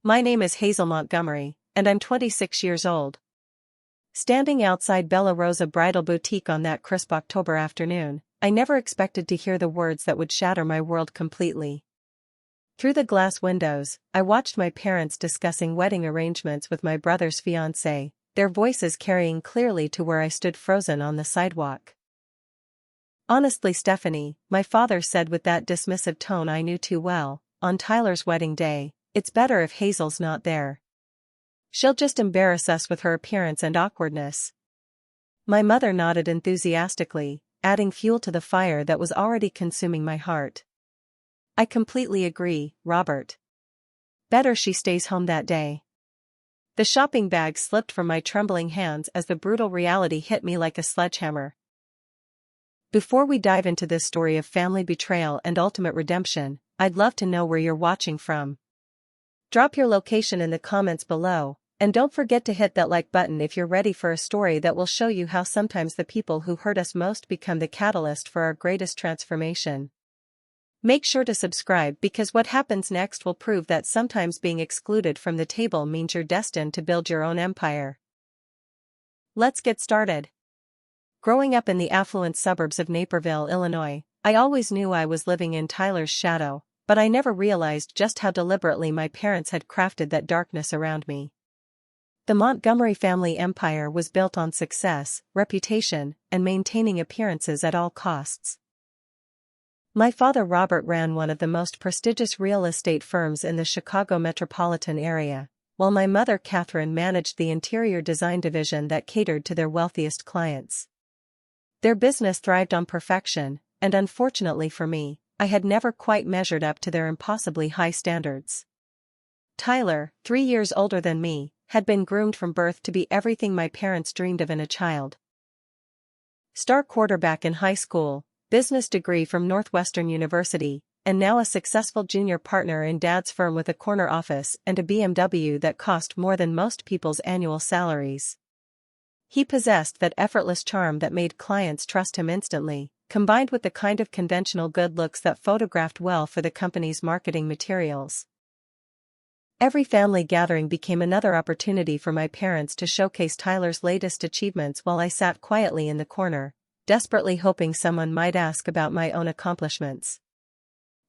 My name is Hazel Montgomery, and I'm 26 years old. Standing outside Bella Rosa Bridal Boutique on that crisp October afternoon, I never expected to hear the words that would shatter my world completely. Through the glass windows, I watched my parents discussing wedding arrangements with my brother's fiancée, their voices carrying clearly to where I stood frozen on the sidewalk. "Honestly, Stephanie," my father said with that dismissive tone I knew too well, "on Tyler's wedding day, it's better if Hazel's not there. She'll just embarrass us with her appearance and awkwardness." My mother nodded enthusiastically, adding fuel to the fire that was already consuming my heart. "I completely agree, Robert. Better she stays home that day." The shopping bag slipped from my trembling hands as the brutal reality hit me like a sledgehammer. Before we dive into this story of family betrayal and ultimate redemption, I'd love to know where you're watching from. Drop your location in the comments below, and don't forget to hit that like button if you're ready for a story that will show you how sometimes the people who hurt us most become the catalyst for our greatest transformation. Make sure to subscribe because what happens next will prove that sometimes being excluded from the table means you're destined to build your own empire. Let's get started. Growing up in the affluent suburbs of Naperville, Illinois, I always knew I was living in Tyler's shadow, but I never realized just how deliberately my parents had crafted that darkness around me. The Montgomery family empire was built on success, reputation, and maintaining appearances at all costs. My father Robert ran one of the most prestigious real estate firms in the Chicago metropolitan area, while my mother Catherine managed the interior design division that catered to their wealthiest clients. Their business thrived on perfection, and unfortunately for me, I had never quite measured up to their impossibly high standards. Tyler, 3 years older than me, had been groomed from birth to be everything my parents dreamed of in a child. Star quarterback in high school, business degree from Northwestern University, and now a successful junior partner in Dad's firm with a corner office and a BMW that cost more than most people's annual salaries. He possessed that effortless charm that made clients trust him instantly, combined with the kind of conventional good looks that photographed well for the company's marketing materials. Every family gathering became another opportunity for my parents to showcase Tyler's latest achievements while I sat quietly in the corner, desperately hoping someone might ask about my own accomplishments.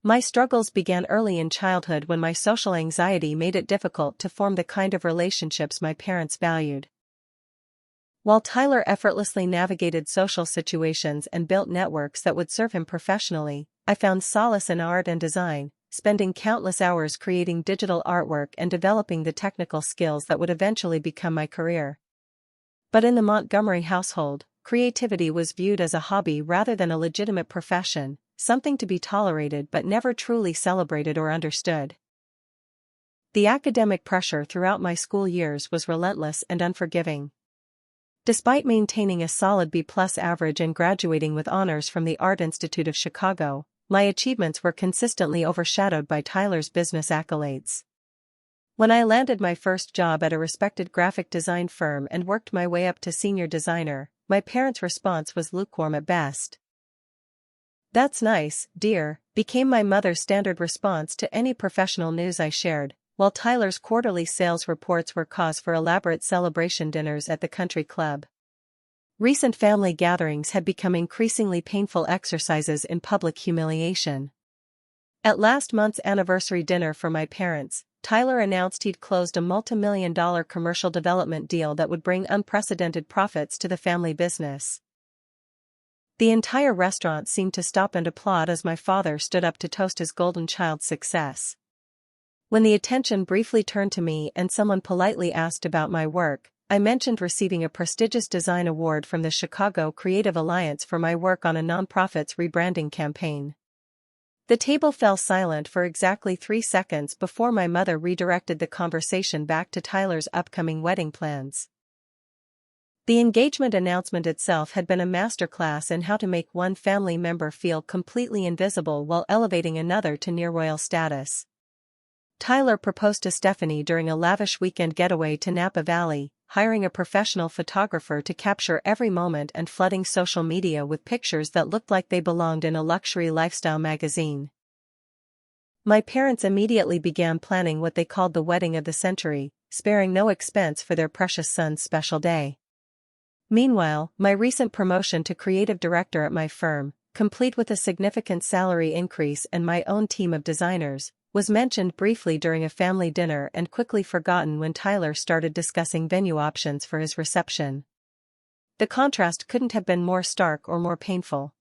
My struggles began early in childhood when my social anxiety made it difficult to form the kind of relationships my parents valued. While Tyler effortlessly navigated social situations and built networks that would serve him professionally, I found solace in art and design, spending countless hours creating digital artwork and developing the technical skills that would eventually become my career. But in the Montgomery household, creativity was viewed as a hobby rather than a legitimate profession, something to be tolerated but never truly celebrated or understood. The academic pressure throughout my school years was relentless and unforgiving. Despite maintaining a solid B+ average and graduating with honors from the Art Institute of Chicago, my achievements were consistently overshadowed by Tyler's business accolades. When I landed my first job at a respected graphic design firm and worked my way up to senior designer, my parents' response was lukewarm at best. "That's nice, dear," became my mother's standard response to any professional news I shared, while Tyler's quarterly sales reports were cause for elaborate celebration dinners at the country club. Recent family gatherings had become increasingly painful exercises in public humiliation. At last month's anniversary dinner for my parents, Tyler announced he'd closed a multi-million-dollar commercial development deal that would bring unprecedented profits to the family business. The entire restaurant seemed to stop and applaud as my father stood up to toast his golden child's success. When the attention briefly turned to me and someone politely asked about my work, I mentioned receiving a prestigious design award from the Chicago Creative Alliance for my work on a nonprofit's rebranding campaign. The table fell silent for exactly 3 seconds before my mother redirected the conversation back to Tyler's upcoming wedding plans. The engagement announcement itself had been a masterclass in how to make one family member feel completely invisible while elevating another to near-royal status. Tyler proposed to Stephanie during a lavish weekend getaway to Napa Valley, hiring a professional photographer to capture every moment and flooding social media with pictures that looked like they belonged in a luxury lifestyle magazine. My parents immediately began planning what they called the wedding of the century, sparing no expense for their precious son's special day. Meanwhile, my recent promotion to creative director at my firm, complete with a significant salary increase and my own team of designers, was mentioned briefly during a family dinner and quickly forgotten when Tyler started discussing venue options for his reception. The contrast couldn't have been more stark or more painful.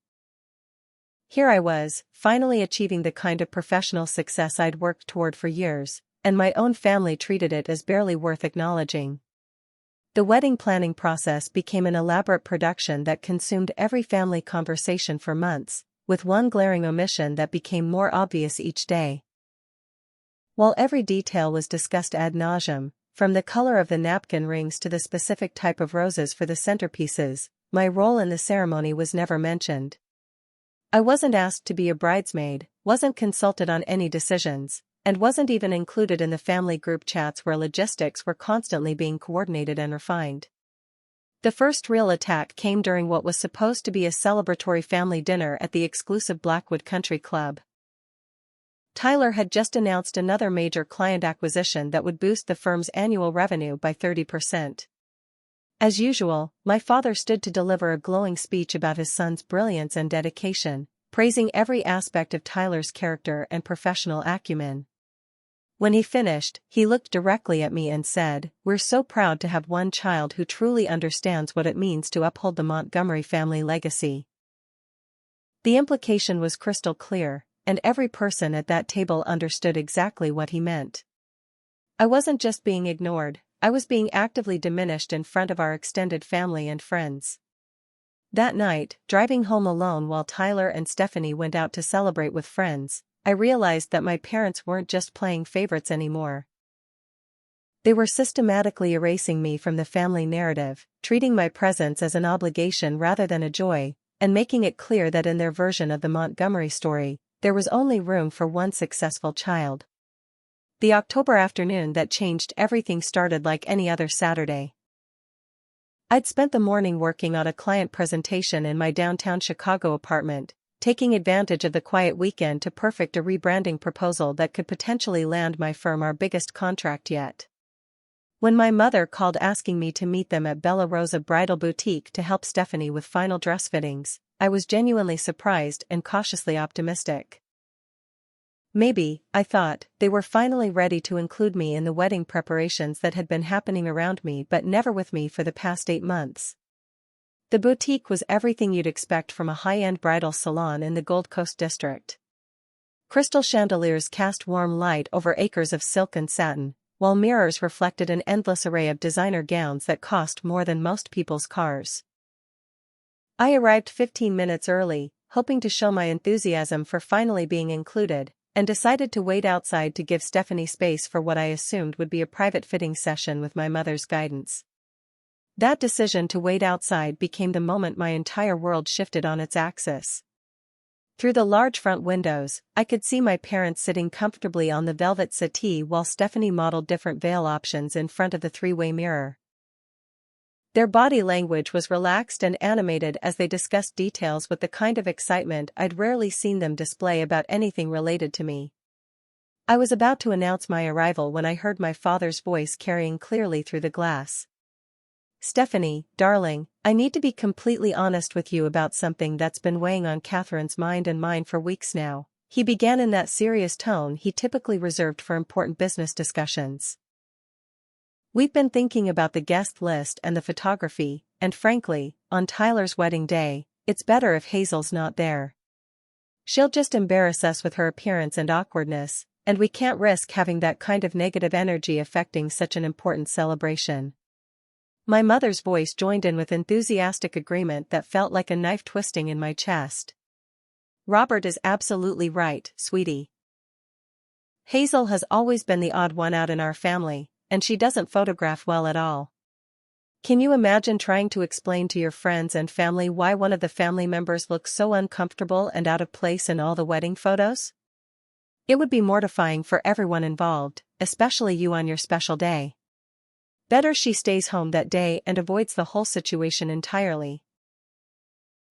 Here I was, finally achieving the kind of professional success I'd worked toward for years, and my own family treated it as barely worth acknowledging. The wedding planning process became an elaborate production that consumed every family conversation for months, with one glaring omission that became more obvious each day. While every detail was discussed ad nauseum, from the color of the napkin rings to the specific type of roses for the centerpieces, my role in the ceremony was never mentioned. I wasn't asked to be a bridesmaid, wasn't consulted on any decisions, and wasn't even included in the family group chats where logistics were constantly being coordinated and refined. The first real attack came during what was supposed to be a celebratory family dinner at the exclusive Blackwood Country Club. Tyler had just announced another major client acquisition that would boost the firm's annual revenue by 30%. As usual, my father stood to deliver a glowing speech about his son's brilliance and dedication, praising every aspect of Tyler's character and professional acumen. When he finished, he looked directly at me and said, "We're so proud to have one child who truly understands what it means to uphold the Montgomery family legacy." The implication was crystal clear, and every person at that table understood exactly what he meant. I wasn't just being ignored, I was being actively diminished in front of our extended family and friends. That night, driving home alone while Tyler and Stephanie went out to celebrate with friends, I realized that my parents weren't just playing favorites anymore. They were systematically erasing me from the family narrative, treating my presence as an obligation rather than a joy, and making it clear that in their version of the Montgomery story, there was only room for one successful child. The October afternoon that changed everything started like any other Saturday. I'd spent the morning working on a client presentation in my downtown Chicago apartment, taking advantage of the quiet weekend to perfect a rebranding proposal that could potentially land my firm our biggest contract yet. When my mother called asking me to meet them at Bella Rosa Bridal Boutique to help Stephanie with final dress fittings, I was genuinely surprised and cautiously optimistic. Maybe, I thought, they were finally ready to include me in the wedding preparations that had been happening around me but never with me for the past 8 months. The boutique was everything you'd expect from a high-end bridal salon in the Gold Coast district. Crystal chandeliers cast warm light over acres of silk and satin, while mirrors reflected an endless array of designer gowns that cost more than most people's cars. I arrived 15 minutes early, hoping to show my enthusiasm for finally being included, and decided to wait outside to give Stephanie space for what I assumed would be a private fitting session with my mother's guidance. That decision to wait outside became the moment my entire world shifted on its axis. Through the large front windows, I could see my parents sitting comfortably on the velvet settee while Stephanie modeled different veil options in front of the three-way mirror. Their body language was relaxed and animated as they discussed details with the kind of excitement I'd rarely seen them display about anything related to me. I was about to announce my arrival when I heard my father's voice carrying clearly through the glass. "Stephanie, darling, I need to be completely honest with you about something that's been weighing on Catherine's mind and mine for weeks now," he began in that serious tone he typically reserved for important business discussions. "We've been thinking about the guest list and the photography, and frankly, on Tyler's wedding day, it's better if Hazel's not there. She'll just embarrass us with her appearance and awkwardness, and we can't risk having that kind of negative energy affecting such an important celebration." My mother's voice joined in with enthusiastic agreement that felt like a knife twisting in my chest. "Robert is absolutely right, sweetie. Hazel has always been the odd one out in our family, and she doesn't photograph well at all. Can you imagine trying to explain to your friends and family why one of the family members looks so uncomfortable and out of place in all the wedding photos? It would be mortifying for everyone involved, especially you on your special day. Better she stays home that day and avoids the whole situation entirely."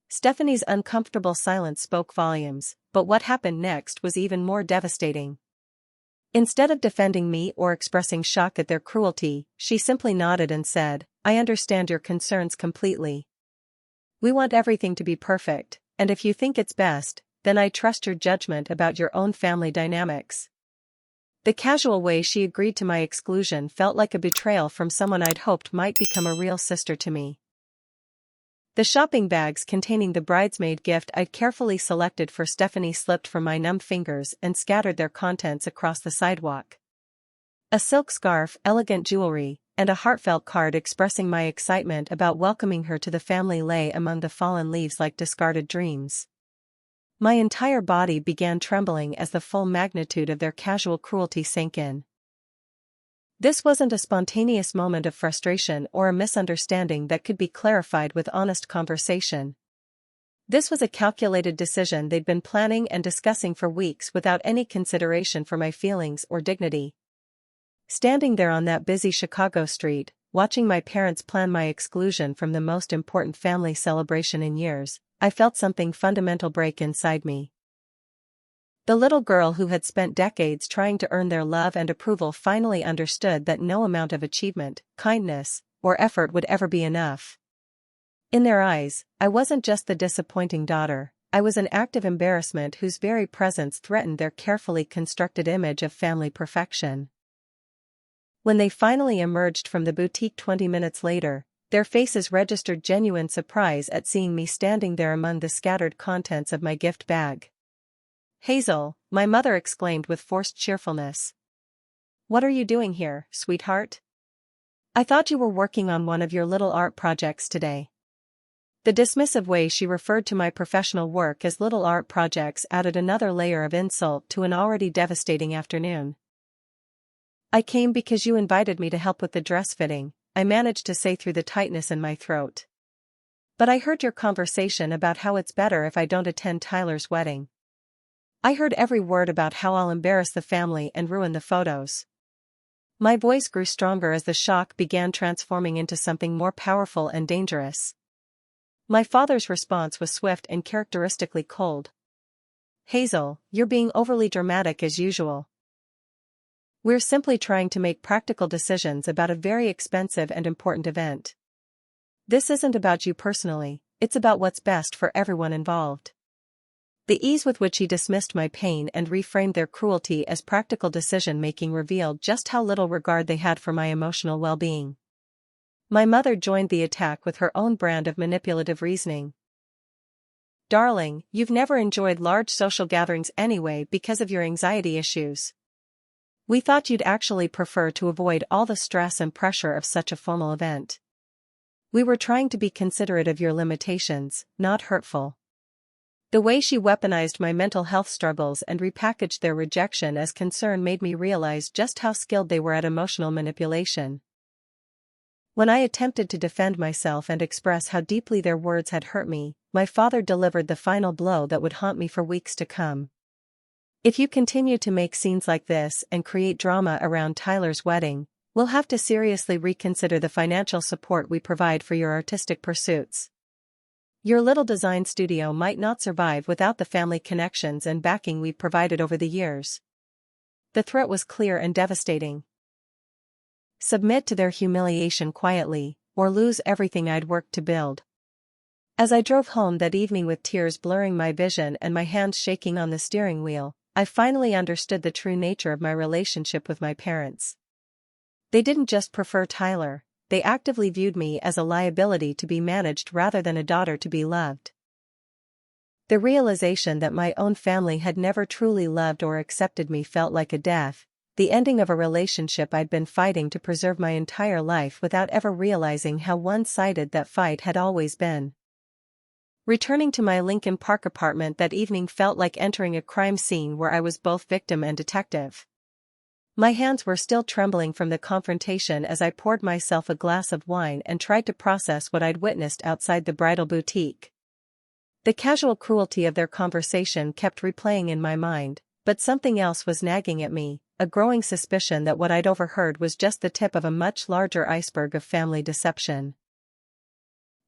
Stephanie's uncomfortable silence spoke volumes, but what happened next was even more devastating. Instead of defending me or expressing shock at their cruelty, she simply nodded and said, "I understand your concerns completely. We want everything to be perfect, and if you think it's best, then I trust your judgment about your own family dynamics." The casual way she agreed to my exclusion felt like a betrayal from someone I'd hoped might become a real sister to me. The shopping bags containing the bridesmaid gift I'd carefully selected for Stephanie slipped from my numb fingers and scattered their contents across the sidewalk. A silk scarf, elegant jewelry, and a heartfelt card expressing my excitement about welcoming her to the family lay among the fallen leaves like discarded dreams. My entire body began trembling as the full magnitude of their casual cruelty sank in. This wasn't a spontaneous moment of frustration or a misunderstanding that could be clarified with honest conversation. This was a calculated decision they'd been planning and discussing for weeks without any consideration for my feelings or dignity. Standing there on that busy Chicago street, watching my parents plan my exclusion from the most important family celebration in years, I felt something fundamental break inside me. The little girl who had spent decades trying to earn their love and approval finally understood that no amount of achievement, kindness, or effort would ever be enough. In their eyes, I wasn't just the disappointing daughter, I was an active embarrassment whose very presence threatened their carefully constructed image of family perfection. When they finally emerged from the boutique 20 minutes later, their faces registered genuine surprise at seeing me standing there among the scattered contents of my gift bag. "Hazel," my mother exclaimed with forced cheerfulness. "What are you doing here, sweetheart? I thought you were working on one of your little art projects today." The dismissive way she referred to my professional work as little art projects added another layer of insult to an already devastating afternoon. "I came because you invited me to help with the dress fitting," I managed to say through the tightness in my throat. "But I heard your conversation about how it's better if I don't attend Tyler's wedding. I heard every word about how I'll embarrass the family and ruin the photos." My voice grew stronger as the shock began transforming into something more powerful and dangerous. My father's response was swift and characteristically cold. "Hazel, you're being overly dramatic as usual. We're simply trying to make practical decisions about a very expensive and important event. This isn't about you personally, it's about what's best for everyone involved." The ease with which he dismissed my pain and reframed their cruelty as practical decision-making revealed just how little regard they had for my emotional well-being. My mother joined the attack with her own brand of manipulative reasoning. "Darling, you've never enjoyed large social gatherings anyway because of your anxiety issues. We thought you'd actually prefer to avoid all the stress and pressure of such a formal event. We were trying to be considerate of your limitations, not hurtful." The way she weaponized my mental health struggles and repackaged their rejection as concern made me realize just how skilled they were at emotional manipulation. When I attempted to defend myself and express how deeply their words had hurt me, my father delivered the final blow that would haunt me for weeks to come. "If you continue to make scenes like this and create drama around Tyler's wedding, we'll have to seriously reconsider the financial support we provide for your artistic pursuits. Your little design studio might not survive without the family connections and backing we've provided over the years." The threat was clear and devastating. Submit to their humiliation quietly, or lose everything I'd worked to build. As I drove home that evening with tears blurring my vision and my hands shaking on the steering wheel, I finally understood the true nature of my relationship with my parents. They didn't just prefer Tyler. They actively viewed me as a liability to be managed rather than a daughter to be loved. The realization that my own family had never truly loved or accepted me felt like a death, the ending of a relationship I'd been fighting to preserve my entire life without ever realizing how one-sided that fight had always been. Returning to my Lincoln Park apartment that evening felt like entering a crime scene where I was both victim and detective. My hands were still trembling from the confrontation as I poured myself a glass of wine and tried to process what I'd witnessed outside the bridal boutique. The casual cruelty of their conversation kept replaying in my mind, but something else was nagging at me, a growing suspicion that what I'd overheard was just the tip of a much larger iceberg of family deception.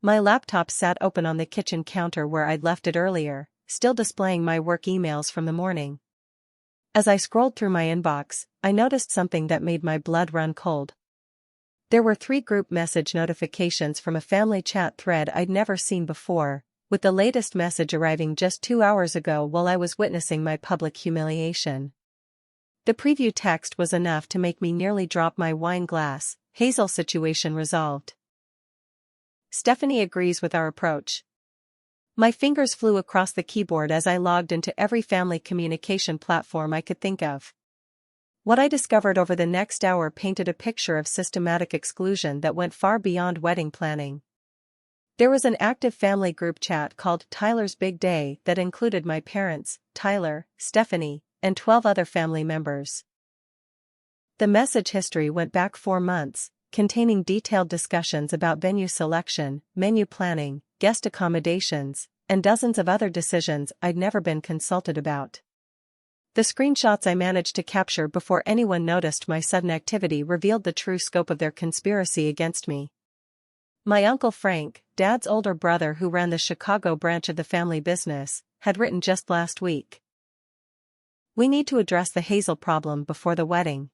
My laptop sat open on the kitchen counter where I'd left it earlier, still displaying my work emails from the morning. As I scrolled through my inbox, I noticed something that made my blood run cold. There were 3 group message notifications from a family chat thread I'd never seen before, with the latest message arriving just 2 hours ago while I was witnessing my public humiliation. The preview text was enough to make me nearly drop my wine glass. Hazel situation resolved. Stephanie agrees with our approach. My fingers flew across the keyboard as I logged into every family communication platform I could think of. What I discovered over the next hour painted a picture of systematic exclusion that went far beyond wedding planning. There was an active family group chat called Tyler's Big Day that included my parents, Tyler, Stephanie, and 12 other family members. The message history went back 4 months, containing detailed discussions about venue selection, menu planning, guest accommodations, and dozens of other decisions I'd never been consulted about. The screenshots I managed to capture before anyone noticed my sudden activity revealed the true scope of their conspiracy against me. My uncle Frank, Dad's older brother who ran the Chicago branch of the family business, had written just last week. "We need to address the Hazel problem before the wedding.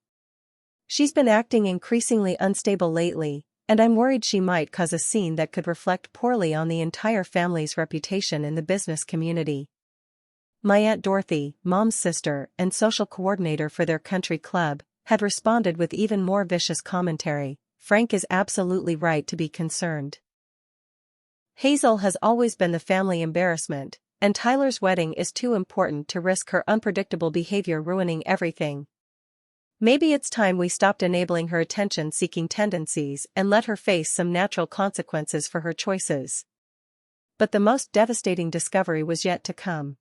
She's been acting increasingly unstable lately, and I'm worried she might cause a scene that could reflect poorly on the entire family's reputation in the business community." My Aunt Dorothy, Mom's sister and social coordinator for their country club, had responded with even more vicious commentary. "Frank is absolutely right to be concerned. Hazel has always been the family embarrassment, and Tyler's wedding is too important to risk her unpredictable behavior ruining everything. Maybe it's time we stopped enabling her attention-seeking tendencies and let her face some natural consequences for her choices." But the most devastating discovery was yet to come.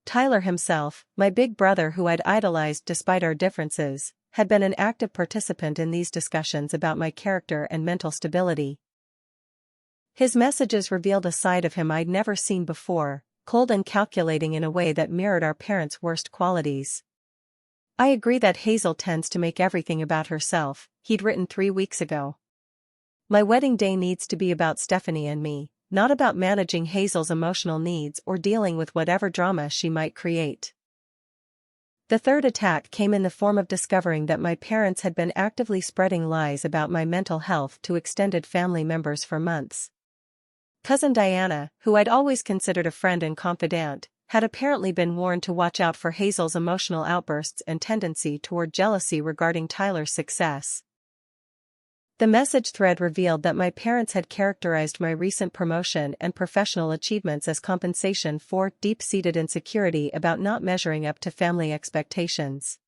Tyler himself, my big brother who I'd idolized despite our differences, had been an active participant in these discussions about my character and mental stability. His messages revealed a side of him I'd never seen before, cold and calculating in a way that mirrored our parents' worst qualities. "I agree that Hazel tends to make everything about herself," he'd written 3 weeks ago. "My wedding day needs to be about Stephanie and me, not about managing Hazel's emotional needs or dealing with whatever drama she might create." The third attack came in the form of discovering that my parents had been actively spreading lies about my mental health to extended family members for months. Cousin Diana, who I'd always considered a friend and confidant, had apparently been warned to watch out for Hazel's emotional outbursts and tendency toward jealousy regarding Tyler's success. The message thread revealed that my parents had characterized my recent promotion and professional achievements as compensation for deep-seated insecurity about not measuring up to family expectations.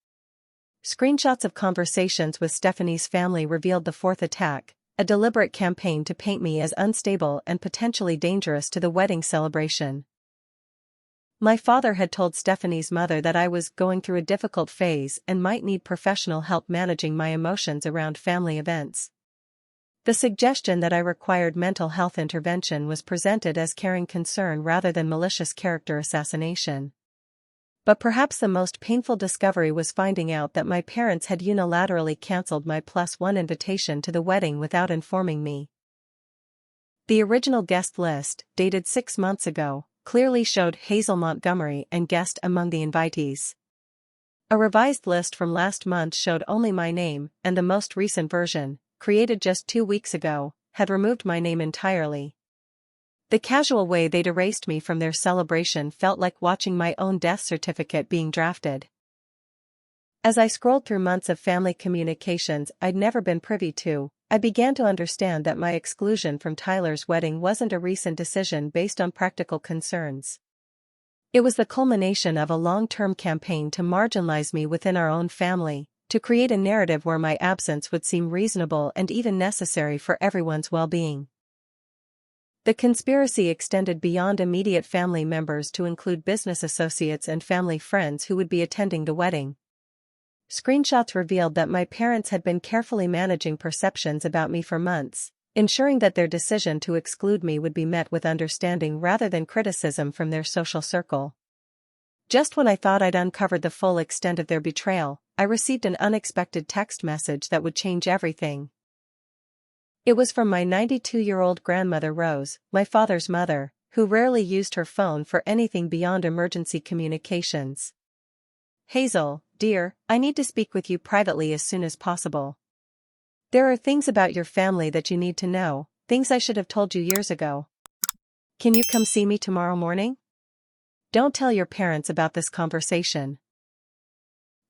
Screenshots of conversations with Stephanie's family revealed the fourth attack, a deliberate campaign to paint me as unstable and potentially dangerous to the wedding celebration. My father had told Stephanie's mother that I was going through a difficult phase and might need professional help managing my emotions around family events. The suggestion that I required mental health intervention was presented as caring concern rather than malicious character assassination. But perhaps the most painful discovery was finding out that my parents had unilaterally cancelled my +1 invitation to the wedding without informing me. The original guest list, dated 6 months ago, clearly showed Hazel Montgomery and guest among the invitees. A revised list from last month showed only my name, and the most recent version, created just 2 weeks ago, had removed my name entirely. The casual way they'd erased me from their celebration felt like watching my own death certificate being drafted. As I scrolled through months of family communications I'd never been privy to, I began to understand that my exclusion from Tyler's wedding wasn't a recent decision based on practical concerns. It was the culmination of a long-term campaign to marginalize me within our own family, to create a narrative where my absence would seem reasonable and even necessary for everyone's well-being. The conspiracy extended beyond immediate family members to include business associates and family friends who would be attending the wedding. Screenshots revealed that my parents had been carefully managing perceptions about me for months, ensuring that their decision to exclude me would be met with understanding rather than criticism from their social circle. Just when I thought I'd uncovered the full extent of their betrayal, I received an unexpected text message that would change everything. It was from my 92-year-old grandmother Rose, my father's mother, who rarely used her phone for anything beyond emergency communications. "Hazel, "Dear, I need to speak with you privately as soon as possible. There are things about your family that you need to know, things I should have told you years ago. Can you come see me tomorrow morning? Don't tell your parents about this conversation."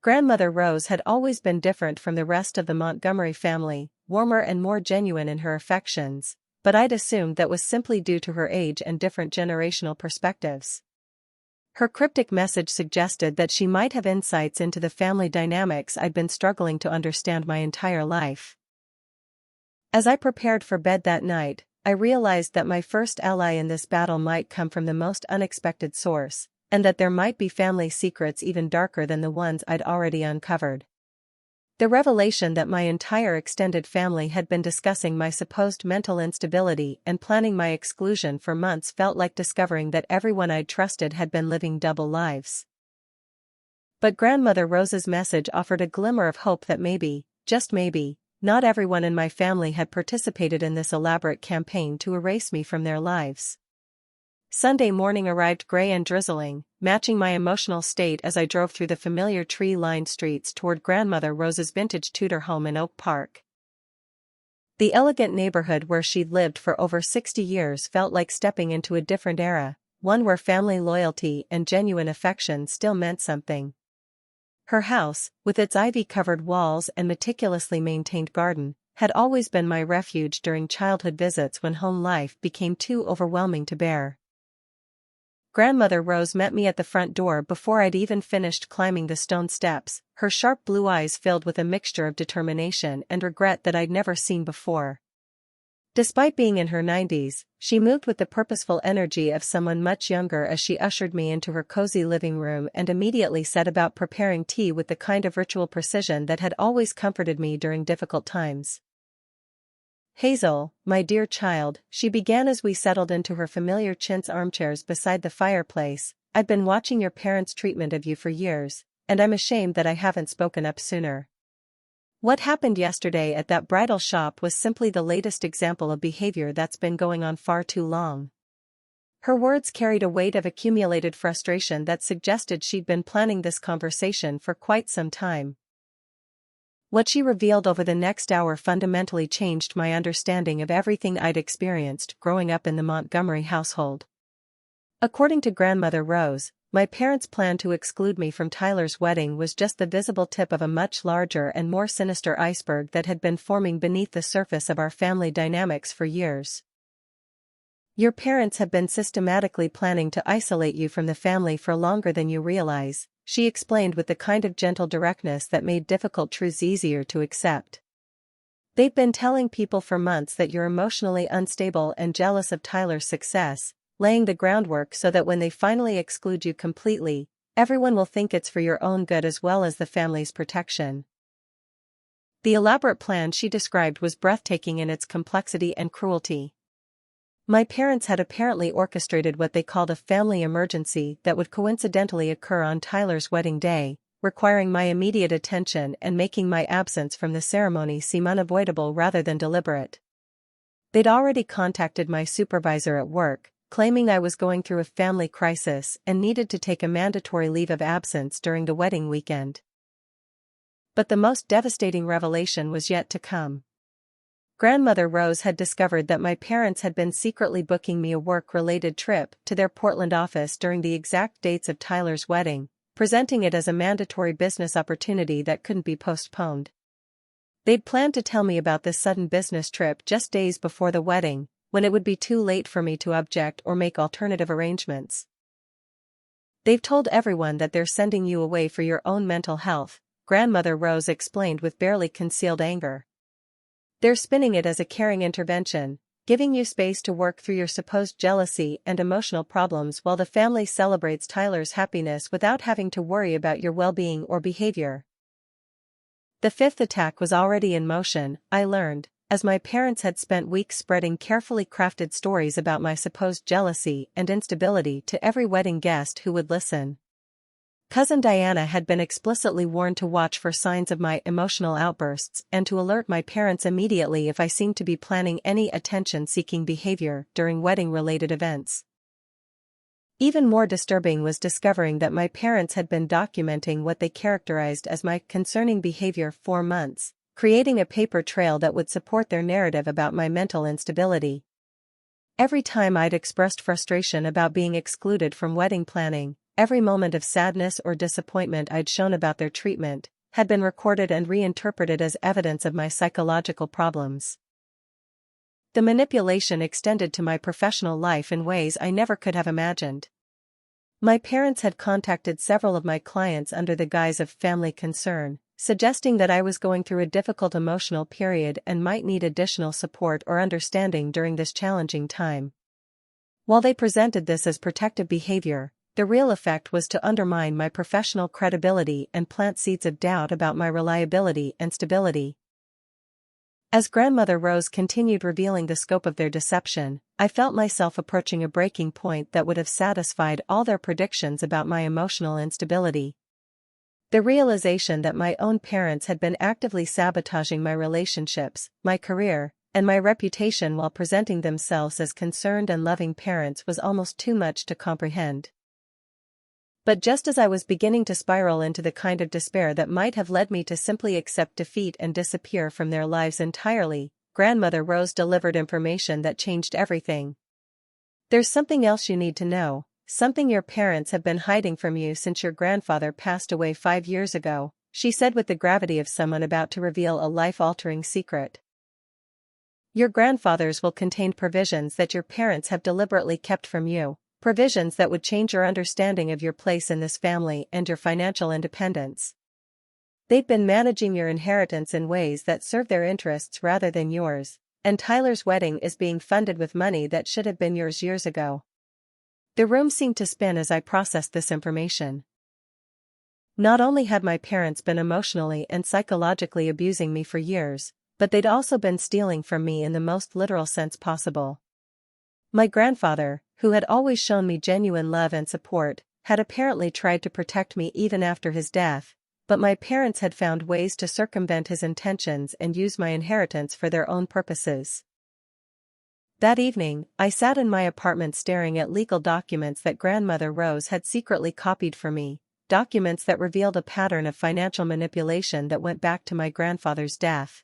Grandmother Rose had always been different from the rest of the Montgomery family, warmer and more genuine in her affections, but I'd assumed that was simply due to her age and different generational perspectives. Her cryptic message suggested that she might have insights into the family dynamics I'd been struggling to understand my entire life. As I prepared for bed that night, I realized that my first ally in this battle might come from the most unexpected source, and that there might be family secrets even darker than the ones I'd already uncovered. The revelation that my entire extended family had been discussing my supposed mental instability and planning my exclusion for months felt like discovering that everyone I'd trusted had been living double lives. But Grandmother Rose's message offered a glimmer of hope that maybe, just maybe, not everyone in my family had participated in this elaborate campaign to erase me from their lives. Sunday morning arrived gray and drizzling, matching my emotional state as I drove through the familiar tree-lined streets toward Grandmother Rose's vintage Tudor home in Oak Park. The elegant neighborhood where she'd lived for over 60 years felt like stepping into a different era, one where family loyalty and genuine affection still meant something. Her house, with its ivy-covered walls and meticulously maintained garden, had always been my refuge during childhood visits when home life became too overwhelming to bear. Grandmother Rose met me at the front door before I'd even finished climbing the stone steps, her sharp blue eyes filled with a mixture of determination and regret that I'd never seen before. Despite being in her 90s, she moved with the purposeful energy of someone much younger as she ushered me into her cozy living room and immediately set about preparing tea with the kind of ritual precision that had always comforted me during difficult times. "Hazel, my dear child," she began as we settled into her familiar chintz armchairs beside the fireplace, "I've been watching your parents' treatment of you for years, and I'm ashamed that I haven't spoken up sooner. What happened yesterday at that bridal shop was simply the latest example of behavior that's been going on far too long." Her words carried a weight of accumulated frustration that suggested she'd been planning this conversation for quite some time. What she revealed over the next hour fundamentally changed my understanding of everything I'd experienced growing up in the Montgomery household. According to Grandmother Rose, my parents' plan to exclude me from Tyler's wedding was just the visible tip of a much larger and more sinister iceberg that had been forming beneath the surface of our family dynamics for years. "Your parents have been systematically planning to isolate you from the family for longer than you realize," she explained with the kind of gentle directness that made difficult truths easier to accept. "They've been telling people for months that you're emotionally unstable and jealous of Tyler's success, laying the groundwork so that when they finally exclude you completely, everyone will think it's for your own good as well as the family's protection." The elaborate plan she described was breathtaking in its complexity and cruelty. My parents had apparently orchestrated what they called a family emergency that would coincidentally occur on Tyler's wedding day, requiring my immediate attention and making my absence from the ceremony seem unavoidable rather than deliberate. They'd already contacted my supervisor at work, claiming I was going through a family crisis and needed to take a mandatory leave of absence during the wedding weekend. But the most devastating revelation was yet to come. Grandmother Rose had discovered that my parents had been secretly booking me a work-related trip to their Portland office during the exact dates of Tyler's wedding, presenting it as a mandatory business opportunity that couldn't be postponed. They'd planned to tell me about this sudden business trip just days before the wedding, when it would be too late for me to object or make alternative arrangements. "They've told everyone that they're sending you away for your own mental health," Grandmother Rose explained with barely concealed anger. "They're spinning it as a caring intervention, giving you space to work through your supposed jealousy and emotional problems while the family celebrates Tyler's happiness without having to worry about your well-being or behavior." The fifth attack was already in motion, I learned, as my parents had spent weeks spreading carefully crafted stories about my supposed jealousy and instability to every wedding guest who would listen. Cousin Diana had been explicitly warned to watch for signs of my emotional outbursts and to alert my parents immediately if I seemed to be planning any attention-seeking behavior during wedding-related events. Even more disturbing was discovering that my parents had been documenting what they characterized as my concerning behavior for months, creating a paper trail that would support their narrative about my mental instability. Every time I'd expressed frustration about being excluded from wedding planning, every moment of sadness or disappointment I'd shown about their treatment had been recorded and reinterpreted as evidence of my psychological problems. The manipulation extended to my professional life in ways I never could have imagined. My parents had contacted several of my clients under the guise of family concern, suggesting that I was going through a difficult emotional period and might need additional support or understanding during this challenging time. While they presented this as protective behavior, the real effect was to undermine my professional credibility and plant seeds of doubt about my reliability and stability. As Grandmother Rose continued revealing the scope of their deception, I felt myself approaching a breaking point that would have satisfied all their predictions about my emotional instability. The realization that my own parents had been actively sabotaging my relationships, my career, and my reputation while presenting themselves as concerned and loving parents was almost too much to comprehend. But just as I was beginning to spiral into the kind of despair that might have led me to simply accept defeat and disappear from their lives entirely, Grandmother Rose delivered information that changed everything. "There's something else you need to know, something your parents have been hiding from you since your grandfather passed away 5 years ago," she said with the gravity of someone about to reveal a life-altering secret. "Your grandfather's will contain provisions that your parents have deliberately kept from you. Provisions that would change your understanding of your place in this family and your financial independence. They've been managing your inheritance in ways that serve their interests rather than yours, and Tyler's wedding is being funded with money that should have been yours years ago." The room seemed to spin as I processed this information. Not only had my parents been emotionally and psychologically abusing me for years, but they'd also been stealing from me in the most literal sense possible. My grandfather, who had always shown me genuine love and support, had apparently tried to protect me even after his death, but my parents had found ways to circumvent his intentions and use my inheritance for their own purposes. That evening, I sat in my apartment staring at legal documents that Grandmother Rose had secretly copied for me, documents that revealed a pattern of financial manipulation that went back to my grandfather's death.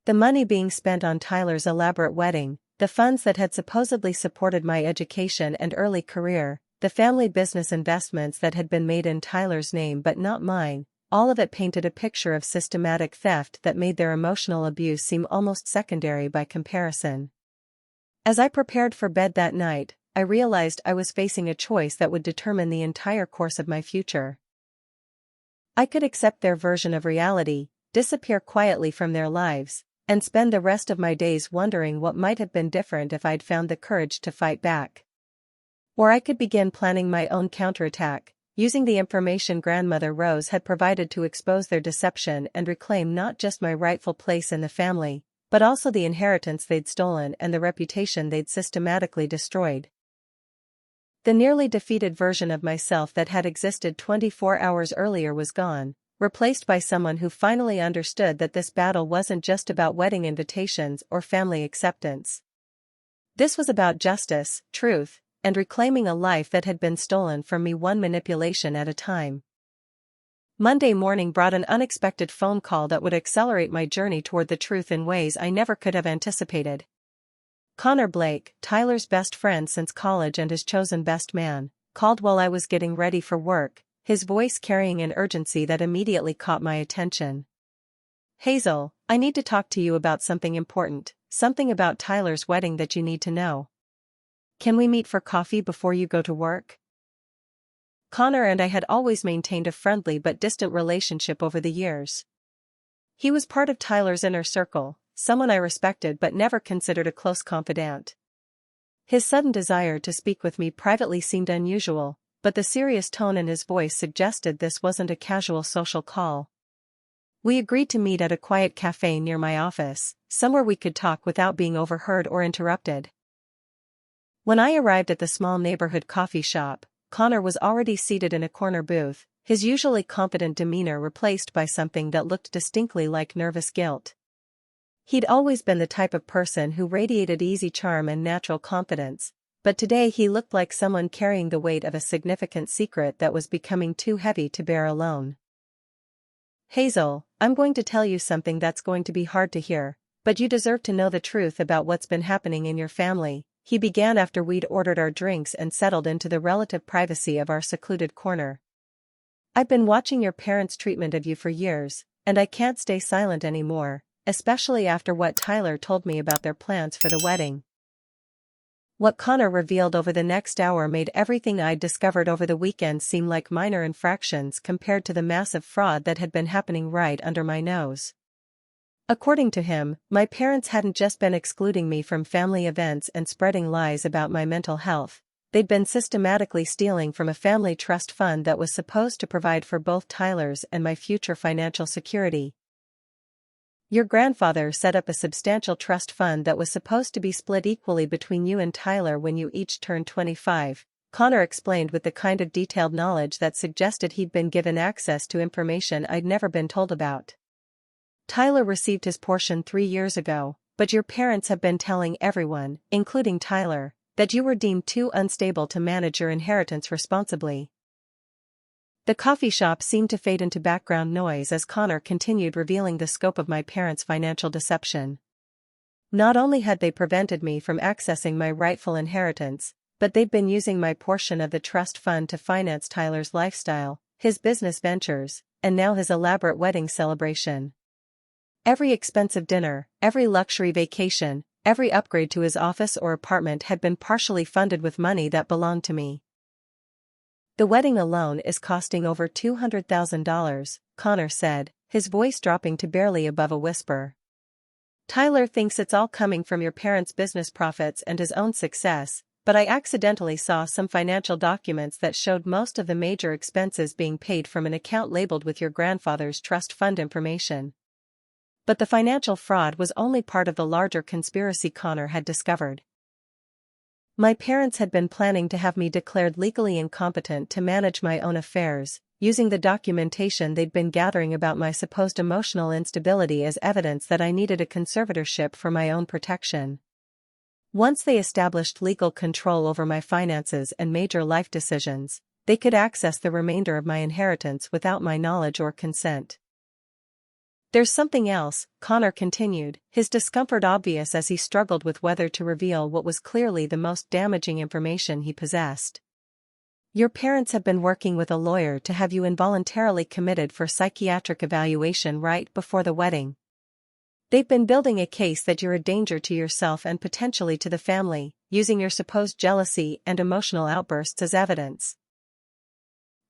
The money being spent on Tyler's elaborate wedding, the funds that had supposedly supported my education and early career, the family business investments that had been made in Tyler's name but not mine, all of it painted a picture of systematic theft that made their emotional abuse seem almost secondary by comparison. As I prepared for bed that night, I realized I was facing a choice that would determine the entire course of my future. I could accept their version of reality, disappear quietly from their lives, and spend the rest of my days wondering what might have been different if I'd found the courage to fight back. Or I could begin planning my own counterattack, using the information Grandmother Rose had provided to expose their deception and reclaim not just my rightful place in the family, but also the inheritance they'd stolen and the reputation they'd systematically destroyed. The nearly defeated version of myself that had existed 24 hours earlier was gone, replaced by someone who finally understood that this battle wasn't just about wedding invitations or family acceptance. This was about justice, truth, and reclaiming a life that had been stolen from me one manipulation at a time. Monday morning brought an unexpected phone call that would accelerate my journey toward the truth in ways I never could have anticipated. Connor Blake, Tyler's best friend since college and his chosen best man, called while I was getting ready for work, his voice carrying an urgency that immediately caught my attention. "Hazel, I need to talk to you about something important, something about Tyler's wedding that you need to know. Can we meet for coffee before you go to work?" Connor and I had always maintained a friendly but distant relationship over the years. He was part of Tyler's inner circle, someone I respected but never considered a close confidant. His sudden desire to speak with me privately seemed unusual, but the serious tone in his voice suggested this wasn't a casual social call. We agreed to meet at a quiet cafe near my office, somewhere we could talk without being overheard or interrupted. When I arrived at the small neighborhood coffee shop, Connor was already seated in a corner booth, his usually confident demeanor replaced by something that looked distinctly like nervous guilt. He'd always been the type of person who radiated easy charm and natural confidence, but today he looked like someone carrying the weight of a significant secret that was becoming too heavy to bear alone. "Hazel, I'm going to tell you something that's going to be hard to hear, but you deserve to know the truth about what's been happening in your family," he began after we'd ordered our drinks and settled into the relative privacy of our secluded corner. "I've been watching your parents' treatment of you for years, and I can't stay silent anymore, especially after what Tyler told me about their plans for the wedding." What Connor revealed over the next hour made everything I'd discovered over the weekend seem like minor infractions compared to the massive fraud that had been happening right under my nose. According to him, my parents hadn't just been excluding me from family events and spreading lies about my mental health, they'd been systematically stealing from a family trust fund that was supposed to provide for both Tyler's and my future financial security. "Your grandfather set up a substantial trust fund that was supposed to be split equally between you and Tyler when you each turned 25, Connor explained with the kind of detailed knowledge that suggested he'd been given access to information I'd never been told about. "Tyler received his portion 3 years ago, but your parents have been telling everyone, including Tyler, that you were deemed too unstable to manage your inheritance responsibly." The coffee shop seemed to fade into background noise as Connor continued revealing the scope of my parents' financial deception. Not only had they prevented me from accessing my rightful inheritance, but they'd been using my portion of the trust fund to finance Tyler's lifestyle, his business ventures, and now his elaborate wedding celebration. Every expensive dinner, every luxury vacation, every upgrade to his office or apartment had been partially funded with money that belonged to me. "The wedding alone is costing over $200,000, Connor said, his voice dropping to barely above a whisper. "Tyler thinks it's all coming from your parents' business profits and his own success, but I accidentally saw some financial documents that showed most of the major expenses being paid from an account labeled with your grandfather's trust fund information." But the financial fraud was only part of the larger conspiracy Connor had discovered. My parents had been planning to have me declared legally incompetent to manage my own affairs, using the documentation they'd been gathering about my supposed emotional instability as evidence that I needed a conservatorship for my own protection. Once they established legal control over my finances and major life decisions, they could access the remainder of my inheritance without my knowledge or consent. "There's something else," Connor continued, his discomfort obvious as he struggled with whether to reveal what was clearly the most damaging information he possessed. "Your parents have been working with a lawyer to have you involuntarily committed for psychiatric evaluation right before the wedding. They've been building a case that you're a danger to yourself and potentially to the family, using your supposed jealousy and emotional outbursts as evidence."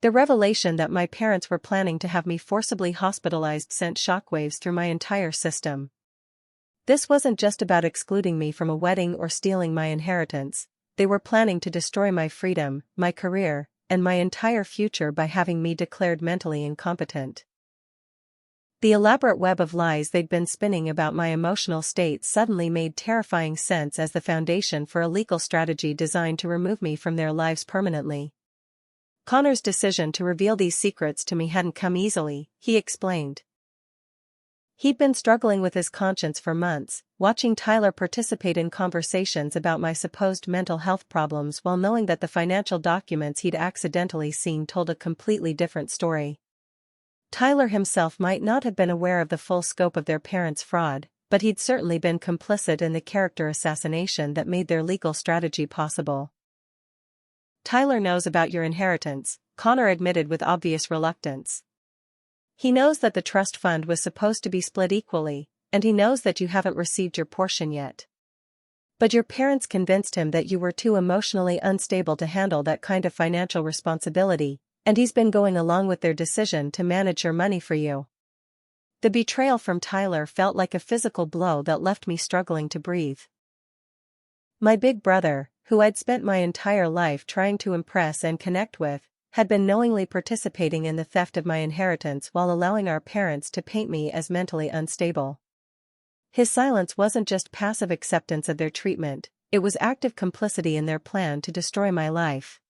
The revelation that my parents were planning to have me forcibly hospitalized sent shockwaves through my entire system. This wasn't just about excluding me from a wedding or stealing my inheritance, they were planning to destroy my freedom, my career, and my entire future by having me declared mentally incompetent. The elaborate web of lies they'd been spinning about my emotional state suddenly made terrifying sense as the foundation for a legal strategy designed to remove me from their lives permanently. Connor's decision to reveal these secrets to me hadn't come easily, he explained. He'd been struggling with his conscience for months, watching Tyler participate in conversations about my supposed mental health problems while knowing that the financial documents he'd accidentally seen told a completely different story. Tyler himself might not have been aware of the full scope of their parents' fraud, but he'd certainly been complicit in the character assassination that made their legal strategy possible. "Tyler knows about your inheritance," Connor admitted with obvious reluctance. "He knows that the trust fund was supposed to be split equally, and he knows that you haven't received your portion yet. But your parents convinced him that you were too emotionally unstable to handle that kind of financial responsibility, and he's been going along with their decision to manage your money for you." The betrayal from Tyler felt like a physical blow that left me struggling to breathe. My big brother, who I'd spent my entire life trying to impress and connect with, had been knowingly participating in the theft of my inheritance while allowing our parents to paint me as mentally unstable. His silence wasn't just passive acceptance of their treatment, it was active complicity in their plan to destroy my life.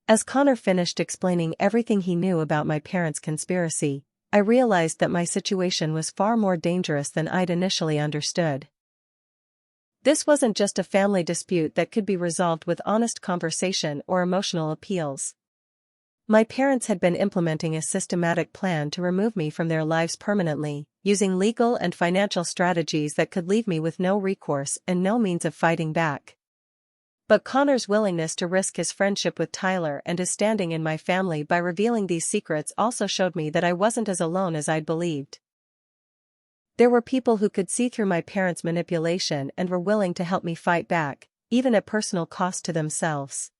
As Connor finished explaining everything he knew about my parents' conspiracy, I realized that my situation was far more dangerous than I'd initially understood. This wasn't just a family dispute that could be resolved with honest conversation or emotional appeals. My parents had been implementing a systematic plan to remove me from their lives permanently, using legal and financial strategies that could leave me with no recourse and no means of fighting back. But Connor's willingness to risk his friendship with Tyler and his standing in my family by revealing these secrets also showed me that I wasn't as alone as I'd believed. There were people who could see through my parents' manipulation and were willing to help me fight back, even at personal cost to themselves.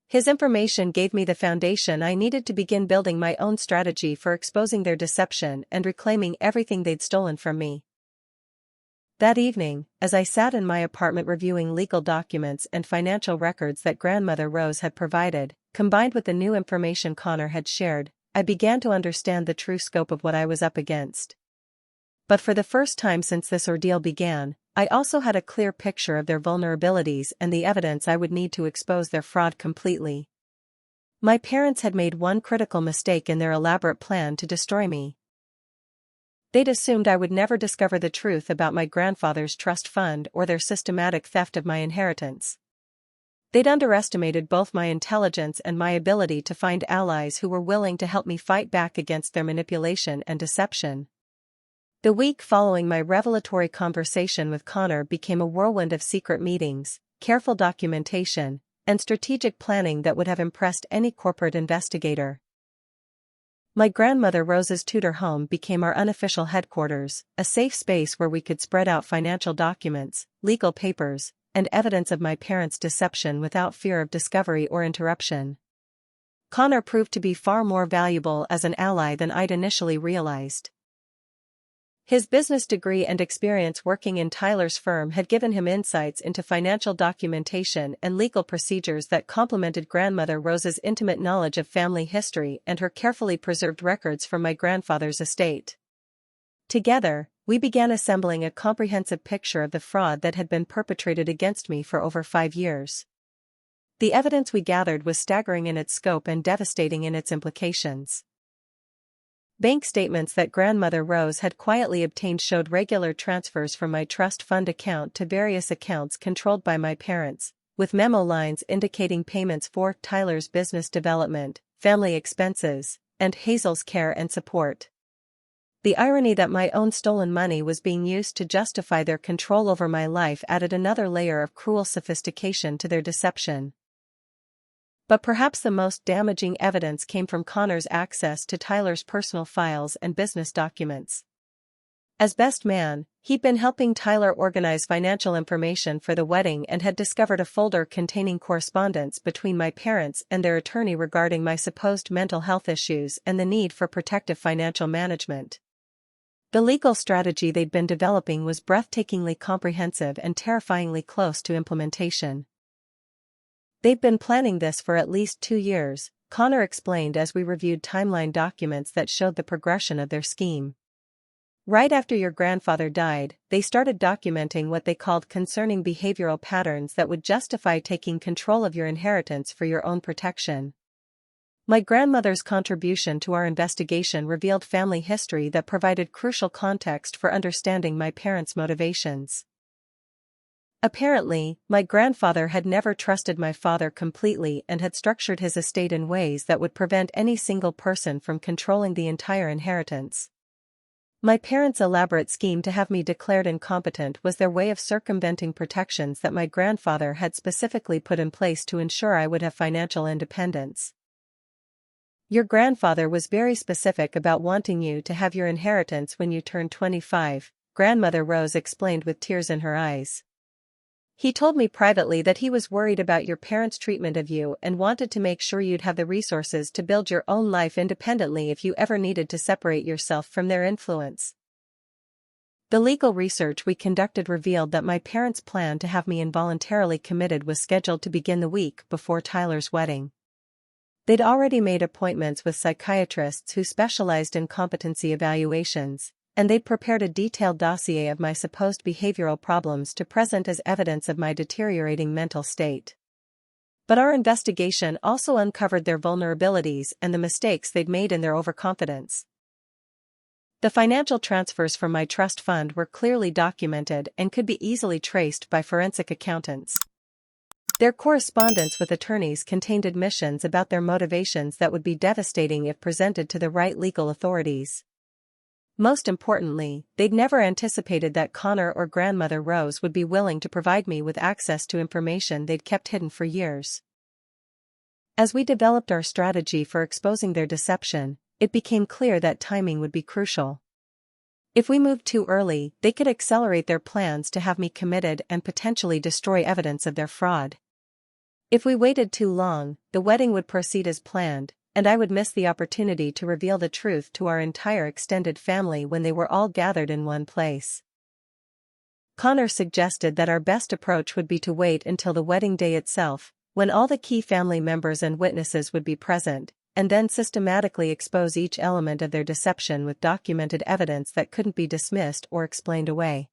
His information gave me the foundation I needed to begin building my own strategy for exposing their deception and reclaiming everything they'd stolen from me. That evening, as I sat in my apartment reviewing legal documents and financial records that Grandmother Rose had provided, combined with the new information Connor had shared, I began to understand the true scope of what I was up against. But for the first time since this ordeal began, I also had a clear picture of their vulnerabilities and the evidence I would need to expose their fraud completely. My parents had made one critical mistake in their elaborate plan to destroy me. They'd assumed I would never discover the truth about my grandfather's trust fund or their systematic theft of my inheritance. They'd underestimated both my intelligence and my ability to find allies who were willing to help me fight back against their manipulation and deception. The week following my revelatory conversation with Connor became a whirlwind of secret meetings, careful documentation, and strategic planning that would have impressed any corporate investigator. My grandmother Rose's Tudor home became our unofficial headquarters, a safe space where we could spread out financial documents, legal papers, and evidence of my parents' deception without fear of discovery or interruption. Connor proved to be far more valuable as an ally than I'd initially realized. His business degree and experience working in Tyler's firm had given him insights into financial documentation and legal procedures that complemented Grandmother Rose's intimate knowledge of family history and her carefully preserved records from my grandfather's estate. Together, we began assembling a comprehensive picture of the fraud that had been perpetrated against me for over 5 years. The evidence we gathered was staggering in its scope and devastating in its implications. Bank statements that Grandmother Rose had quietly obtained showed regular transfers from my trust fund account to various accounts controlled by my parents, with memo lines indicating payments for Tyler's business development, family expenses, and Hazel's care and support. The irony that my own stolen money was being used to justify their control over my life added another layer of cruel sophistication to their deception. But perhaps the most damaging evidence came from Connor's access to Tyler's personal files and business documents. As best man, he'd been helping Tyler organize financial information for the wedding and had discovered a folder containing correspondence between my parents and their attorney regarding my supposed mental health issues and the need for protective financial management. The legal strategy they'd been developing was breathtakingly comprehensive and terrifyingly close to implementation. They'd been planning this for at least 2 years, Connor explained as we reviewed timeline documents that showed the progression of their scheme. Right after your grandfather died, they started documenting what they called concerning behavioral patterns that would justify taking control of your inheritance for your own protection. My grandmother's contribution to our investigation revealed family history that provided crucial context for understanding my parents' motivations. Apparently, my grandfather had never trusted my father completely and had structured his estate in ways that would prevent any single person from controlling the entire inheritance. My parents' elaborate scheme to have me declared incompetent was their way of circumventing protections that my grandfather had specifically put in place to ensure I would have financial independence. Your grandfather was very specific about wanting you to have your inheritance when you turned 25, Grandmother Rose explained with tears in her eyes. He told me privately that he was worried about your parents' treatment of you and wanted to make sure you'd have the resources to build your own life independently if you ever needed to separate yourself from their influence. The legal research we conducted revealed that my parents' plan to have me involuntarily committed was scheduled to begin the week before Tyler's wedding. They'd already made appointments with psychiatrists who specialized in competency evaluations, and they'd prepared a detailed dossier of my supposed behavioral problems to present as evidence of my deteriorating mental state. But our investigation also uncovered their vulnerabilities and the mistakes they'd made in their overconfidence. The financial transfers from my trust fund were clearly documented and could be easily traced by forensic accountants. Their correspondence with attorneys contained admissions about their motivations that would be devastating if presented to the right legal authorities. Most importantly, they'd never anticipated that Connor or grandmother Rose would be willing to provide me with access to information they'd kept hidden for years. As we developed our strategy for exposing their deception, it became clear that timing would be crucial. If we moved too early, they could accelerate their plans to have me committed and potentially destroy evidence of their fraud. If we waited too long, the wedding would proceed as planned, and I would miss the opportunity to reveal the truth to our entire extended family when they were all gathered in one place. Connor suggested that our best approach would be to wait until the wedding day itself, when all the key family members and witnesses would be present, and then systematically expose each element of their deception with documented evidence that couldn't be dismissed or explained away.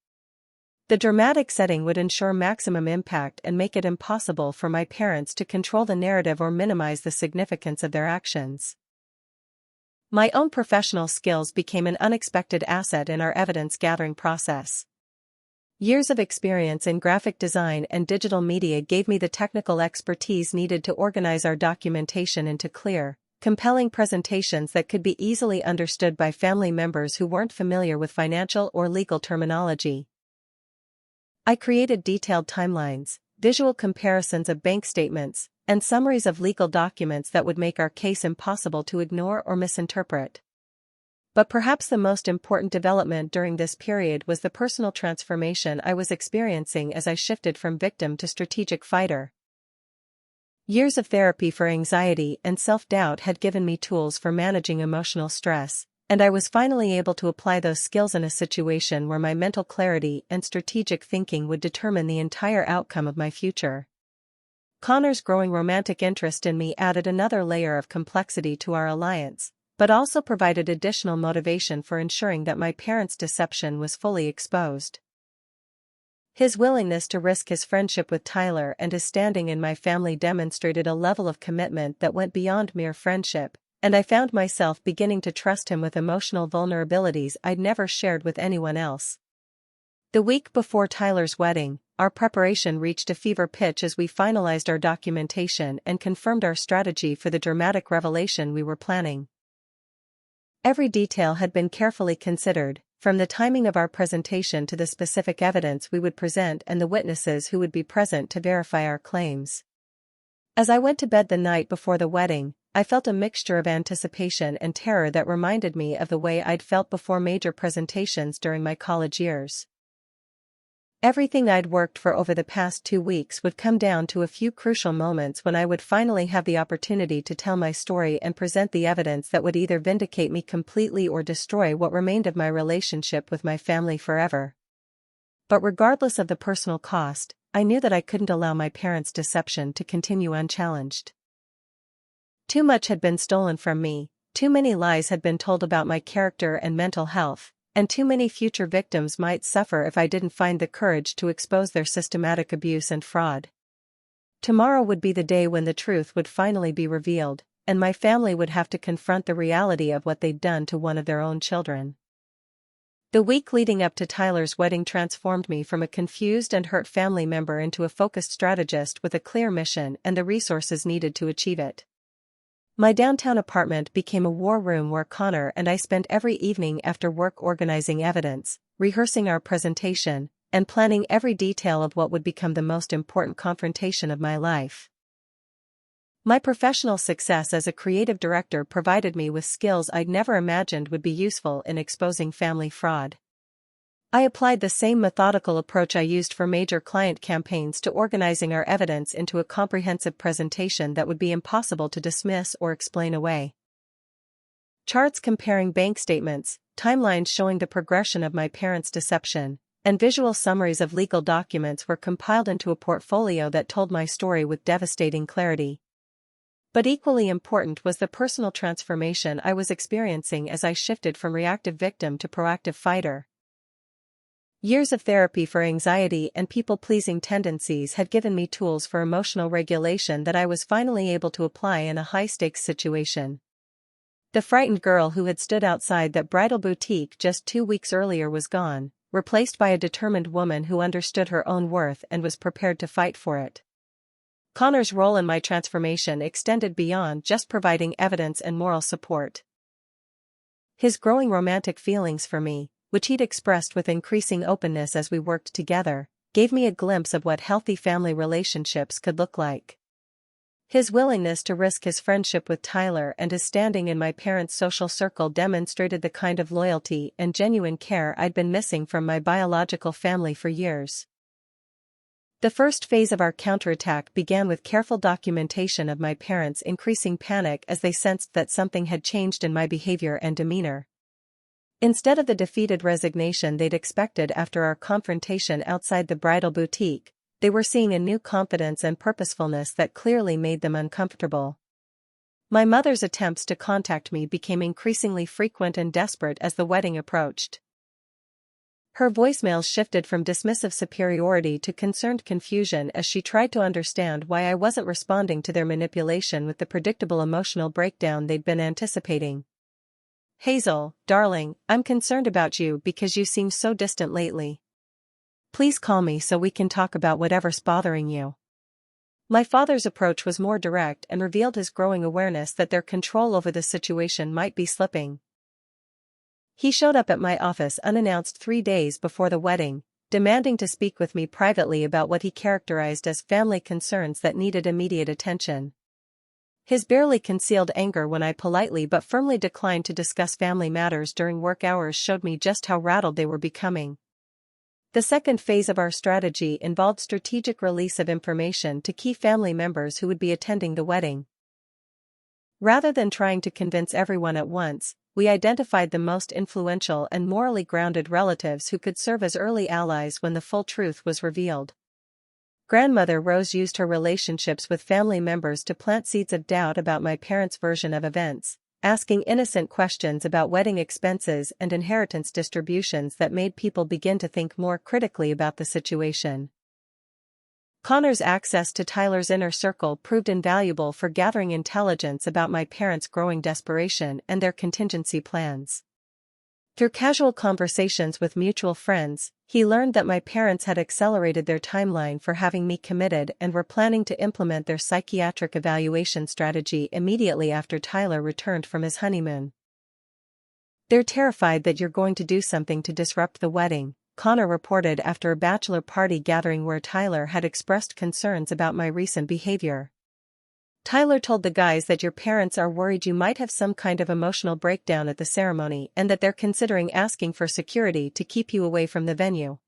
The dramatic setting would ensure maximum impact and make it impossible for my parents to control the narrative or minimize the significance of their actions. My own professional skills became an unexpected asset in our evidence-gathering process. Years of experience in graphic design and digital media gave me the technical expertise needed to organize our documentation into clear, compelling presentations that could be easily understood by family members who weren't familiar with financial or legal terminology. I created detailed timelines, visual comparisons of bank statements, and summaries of legal documents that would make our case impossible to ignore or misinterpret. But perhaps the most important development during this period was the personal transformation I was experiencing as I shifted from victim to strategic fighter. Years of therapy for anxiety and self-doubt had given me tools for managing emotional stress, and I was finally able to apply those skills in a situation where my mental clarity and strategic thinking would determine the entire outcome of my future. Connor's growing romantic interest in me added another layer of complexity to our alliance, but also provided additional motivation for ensuring that my parents' deception was fully exposed. His willingness to risk his friendship with Tyler and his standing in my family demonstrated a level of commitment that went beyond mere friendship, and I found myself beginning to trust him with emotional vulnerabilities I'd never shared with anyone else. The week before Tyler's wedding, our preparation reached a fever pitch as we finalized our documentation and confirmed our strategy for the dramatic revelation we were planning. Every detail had been carefully considered, from the timing of our presentation to the specific evidence we would present and the witnesses who would be present to verify our claims. As I went to bed the night before the wedding, I felt a mixture of anticipation and terror that reminded me of the way I'd felt before major presentations during my college years. Everything I'd worked for over the past 2 weeks would come down to a few crucial moments when I would finally have the opportunity to tell my story and present the evidence that would either vindicate me completely or destroy what remained of my relationship with my family forever. But regardless of the personal cost, I knew that I couldn't allow my parents' deception to continue unchallenged. Too much had been stolen from me, too many lies had been told about my character and mental health, and too many future victims might suffer if I didn't find the courage to expose their systematic abuse and fraud. Tomorrow would be the day when the truth would finally be revealed, and my family would have to confront the reality of what they'd done to one of their own children. The week leading up to Tyler's wedding transformed me from a confused and hurt family member into a focused strategist with a clear mission and the resources needed to achieve it. My downtown apartment became a war room where Connor and I spent every evening after work organizing evidence, rehearsing our presentation, and planning every detail of what would become the most important confrontation of my life. My professional success as a creative director provided me with skills I'd never imagined would be useful in exposing family fraud. I applied the same methodical approach I used for major client campaigns to organizing our evidence into a comprehensive presentation that would be impossible to dismiss or explain away. Charts comparing bank statements, timelines showing the progression of my parents' deception, and visual summaries of legal documents were compiled into a portfolio that told my story with devastating clarity. But equally important was the personal transformation I was experiencing as I shifted from reactive victim to proactive fighter. Years of therapy for anxiety and people-pleasing tendencies had given me tools for emotional regulation that I was finally able to apply in a high-stakes situation. The frightened girl who had stood outside that bridal boutique just 2 weeks earlier was gone, replaced by a determined woman who understood her own worth and was prepared to fight for it. Connor's role in my transformation extended beyond just providing evidence and moral support. His growing romantic feelings for me, which he'd expressed with increasing openness as we worked together, gave me a glimpse of what healthy family relationships could look like. His willingness to risk his friendship with Tyler and his standing in my parents' social circle demonstrated the kind of loyalty and genuine care I'd been missing from my biological family for years. The first phase of our counterattack began with careful documentation of my parents' increasing panic as they sensed that something had changed in my behavior and demeanor. Instead of the defeated resignation they'd expected after our confrontation outside the bridal boutique, they were seeing a new confidence and purposefulness that clearly made them uncomfortable. My mother's attempts to contact me became increasingly frequent and desperate as the wedding approached. Her voicemails shifted from dismissive superiority to concerned confusion as she tried to understand why I wasn't responding to their manipulation with the predictable emotional breakdown they'd been anticipating. "Hazel, darling, I'm concerned about you because you seem so distant lately. Please call me so we can talk about whatever's bothering you." My father's approach was more direct and revealed his growing awareness that their control over the situation might be slipping. He showed up at my office unannounced 3 days before the wedding, demanding to speak with me privately about what he characterized as family concerns that needed immediate attention. His barely concealed anger when I politely but firmly declined to discuss family matters during work hours showed me just how rattled they were becoming. The second phase of our strategy involved strategic release of information to key family members who would be attending the wedding. Rather than trying to convince everyone at once, we identified the most influential and morally grounded relatives who could serve as early allies when the full truth was revealed. Grandmother Rose used her relationships with family members to plant seeds of doubt about my parents' version of events, asking innocent questions about wedding expenses and inheritance distributions that made people begin to think more critically about the situation. Connor's access to Tyler's inner circle proved invaluable for gathering intelligence about my parents' growing desperation and their contingency plans. Through casual conversations with mutual friends, he learned that my parents had accelerated their timeline for having me committed and were planning to implement their psychiatric evaluation strategy immediately after Tyler returned from his honeymoon. "They're terrified that you're going to do something to disrupt the wedding," Connor reported after a bachelor party gathering where Tyler had expressed concerns about my recent behavior. "Tyler told the guys that your parents are worried you might have some kind of emotional breakdown at the ceremony and that they're considering asking for security to keep you away from the venue."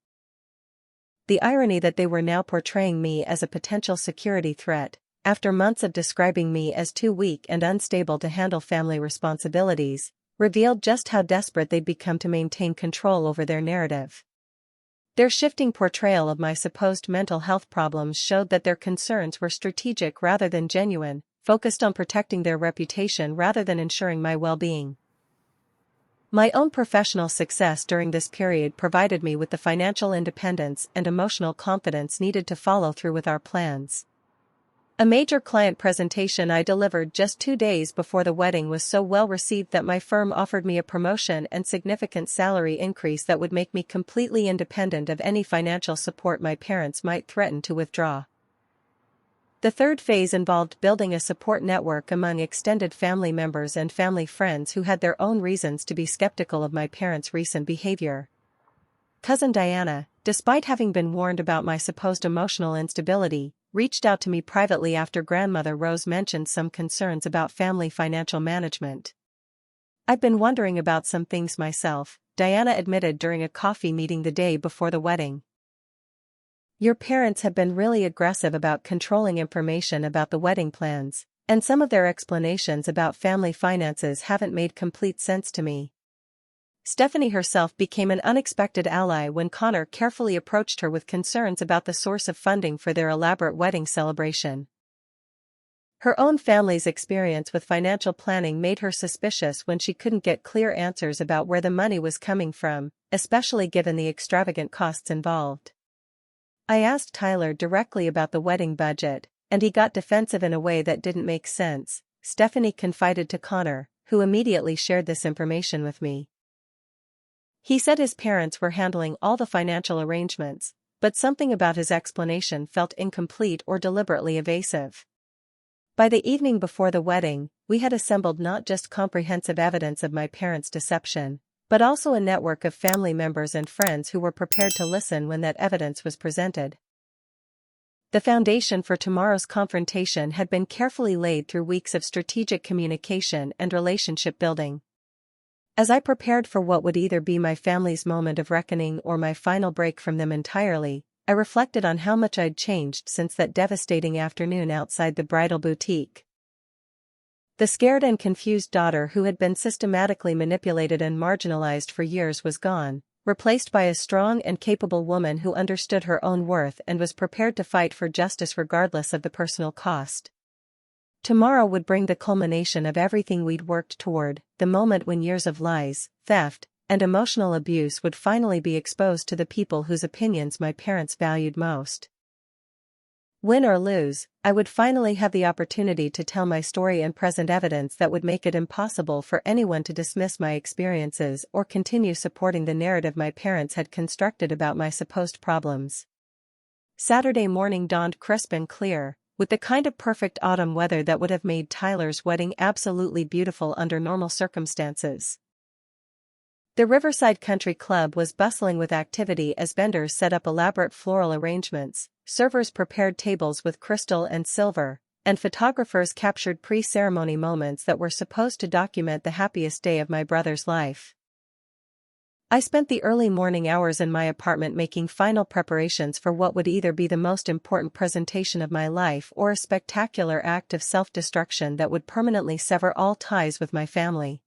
The irony that they were now portraying me as a potential security threat, after months of describing me as too weak and unstable to handle family responsibilities, revealed just how desperate they'd become to maintain control over their narrative. Their shifting portrayal of my supposed mental health problems showed that their concerns were strategic rather than genuine, focused on protecting their reputation rather than ensuring my well-being. My own professional success during this period provided me with the financial independence and emotional confidence needed to follow through with our plans. A major client presentation I delivered just 2 days before the wedding was so well received that my firm offered me a promotion and significant salary increase that would make me completely independent of any financial support my parents might threaten to withdraw. The third phase involved building a support network among extended family members and family friends who had their own reasons to be skeptical of my parents' recent behavior. Cousin Diana, despite having been warned about my supposed emotional instability, reached out to me privately after Grandmother Rose mentioned some concerns about family financial management. "I've been wondering about some things myself," Diana admitted during a coffee meeting the day before the wedding. "Your parents have been really aggressive about controlling information about the wedding plans, and some of their explanations about family finances haven't made complete sense to me." Stephanie herself became an unexpected ally when Connor carefully approached her with concerns about the source of funding for their elaborate wedding celebration. Her own family's experience with financial planning made her suspicious when she couldn't get clear answers about where the money was coming from, especially given the extravagant costs involved. I asked Tyler directly about the wedding budget, and he got defensive in a way that didn't make sense, Stephanie confided to Connor, who immediately shared this information with me. He said his parents were handling all the financial arrangements, but something about his explanation felt incomplete or deliberately evasive. By the evening before the wedding, we had assembled not just comprehensive evidence of my parents' deception, but also a network of family members and friends who were prepared to listen when that evidence was presented. The foundation for tomorrow's confrontation had been carefully laid through weeks of strategic communication and relationship building. As I prepared for what would either be my family's moment of reckoning or my final break from them entirely, I reflected on how much I'd changed since that devastating afternoon outside the bridal boutique. The scared and confused daughter who had been systematically manipulated and marginalized for years was gone, replaced by a strong and capable woman who understood her own worth and was prepared to fight for justice regardless of the personal cost. Tomorrow would bring the culmination of everything we'd worked toward, the moment when years of lies, theft, and emotional abuse would finally be exposed to the people whose opinions my parents valued most. Win or lose, I would finally have the opportunity to tell my story and present evidence that would make it impossible for anyone to dismiss my experiences or continue supporting the narrative my parents had constructed about my supposed problems. Saturday morning dawned crisp and clear, with the kind of perfect autumn weather that would have made Tyler's wedding absolutely beautiful under normal circumstances. The Riverside Country Club was bustling with activity as vendors set up elaborate floral arrangements, servers prepared tables with crystal and silver, and photographers captured pre-ceremony moments that were supposed to document the happiest day of my brother's life. I spent the early morning hours in my apartment making final preparations for what would either be the most important presentation of my life or a spectacular act of self-destruction that would permanently sever all ties with my family.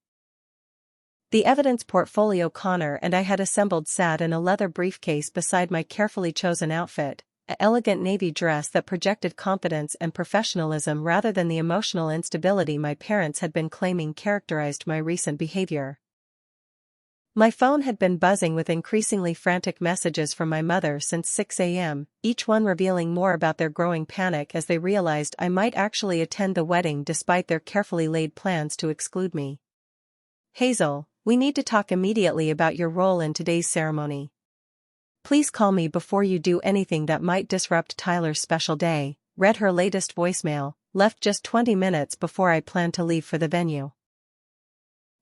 The evidence portfolio Connor and I had assembled sat in a leather briefcase beside my carefully chosen outfit, an elegant navy dress that projected confidence and professionalism rather than the emotional instability my parents had been claiming characterized my recent behavior. My phone had been buzzing with increasingly frantic messages from my mother since 6 a.m., each one revealing more about their growing panic as they realized I might actually attend the wedding despite their carefully laid plans to exclude me. "Hazel, we need to talk immediately about your role in today's ceremony. Please call me before you do anything that might disrupt Tyler's special day," read her latest voicemail, left just 20 minutes before I planned to leave for the venue.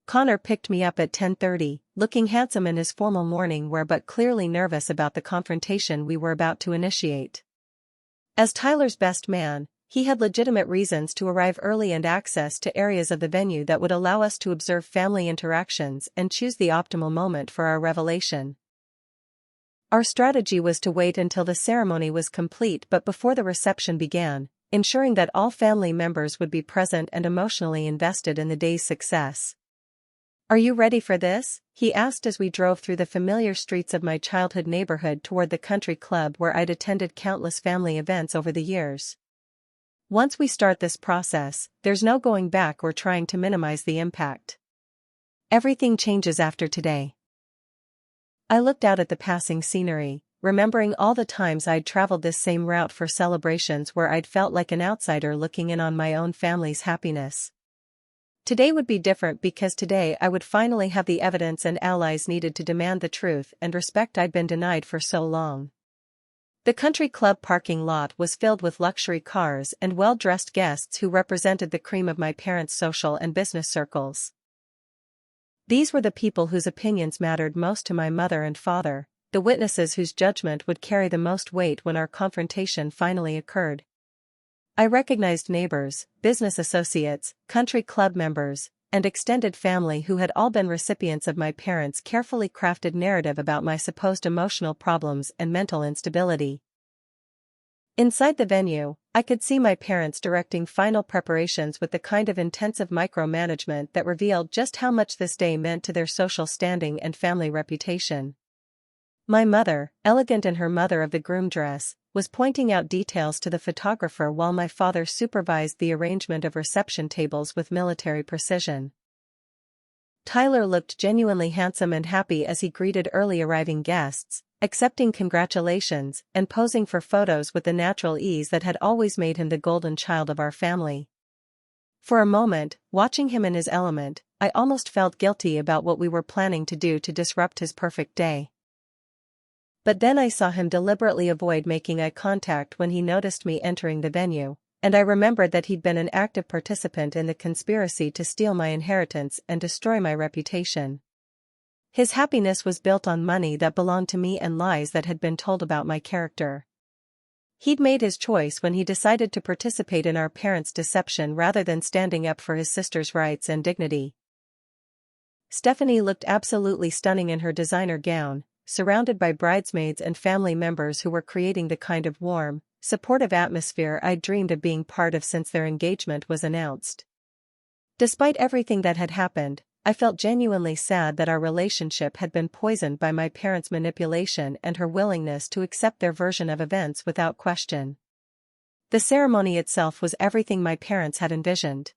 Connor picked me up at 10:30, looking handsome in his formal morning wear but clearly nervous about the confrontation we were about to initiate. As Tyler's best man, he had legitimate reasons to arrive early and access to areas of the venue that would allow us to observe family interactions and choose the optimal moment for our revelation. Our strategy was to wait until the ceremony was complete but before the reception began, ensuring that all family members would be present and emotionally invested in the day's success. "Are you ready for this?" he asked as we drove through the familiar streets of my childhood neighborhood toward the country club where I'd attended countless family events over the years. "Once we start this process, there's no going back or trying to minimize the impact. Everything changes after today." I looked out at the passing scenery, remembering all the times I'd traveled this same route for celebrations where I'd felt like an outsider looking in on my own family's happiness. Today would be different because today I would finally have the evidence and allies needed to demand the truth and respect I'd been denied for so long. The country club parking lot was filled with luxury cars and well-dressed guests who represented the cream of my parents' social and business circles. These were the people whose opinions mattered most to my mother and father, the witnesses whose judgment would carry the most weight when our confrontation finally occurred. I recognized neighbors, business associates, country club members, and extended family who had all been recipients of my parents' carefully crafted narrative about my supposed emotional problems and mental instability. Inside the venue, I could see my parents directing final preparations with the kind of intensive micromanagement that revealed just how much this day meant to their social standing and family reputation. My mother, elegant in her mother of the groom dress, was pointing out details to the photographer while my father supervised the arrangement of reception tables with military precision. Tyler looked genuinely handsome and happy as he greeted early arriving guests, accepting congratulations and posing for photos with the natural ease that had always made him the golden child of our family. For a moment, watching him in his element, I almost felt guilty about what we were planning to do to disrupt his perfect day. But then I saw him deliberately avoid making eye contact when he noticed me entering the venue, and I remembered that he'd been an active participant in the conspiracy to steal my inheritance and destroy my reputation. His happiness was built on money that belonged to me and lies that had been told about my character. He'd made his choice when he decided to participate in our parents' deception rather than standing up for his sister's rights and dignity. Stephanie looked absolutely stunning in her designer gown, surrounded by bridesmaids and family members who were creating the kind of warm, supportive atmosphere I'd dreamed of being part of since their engagement was announced. Despite everything that had happened, I felt genuinely sad that our relationship had been poisoned by my parents' manipulation and her willingness to accept their version of events without question. The ceremony itself was everything my parents had envisioned.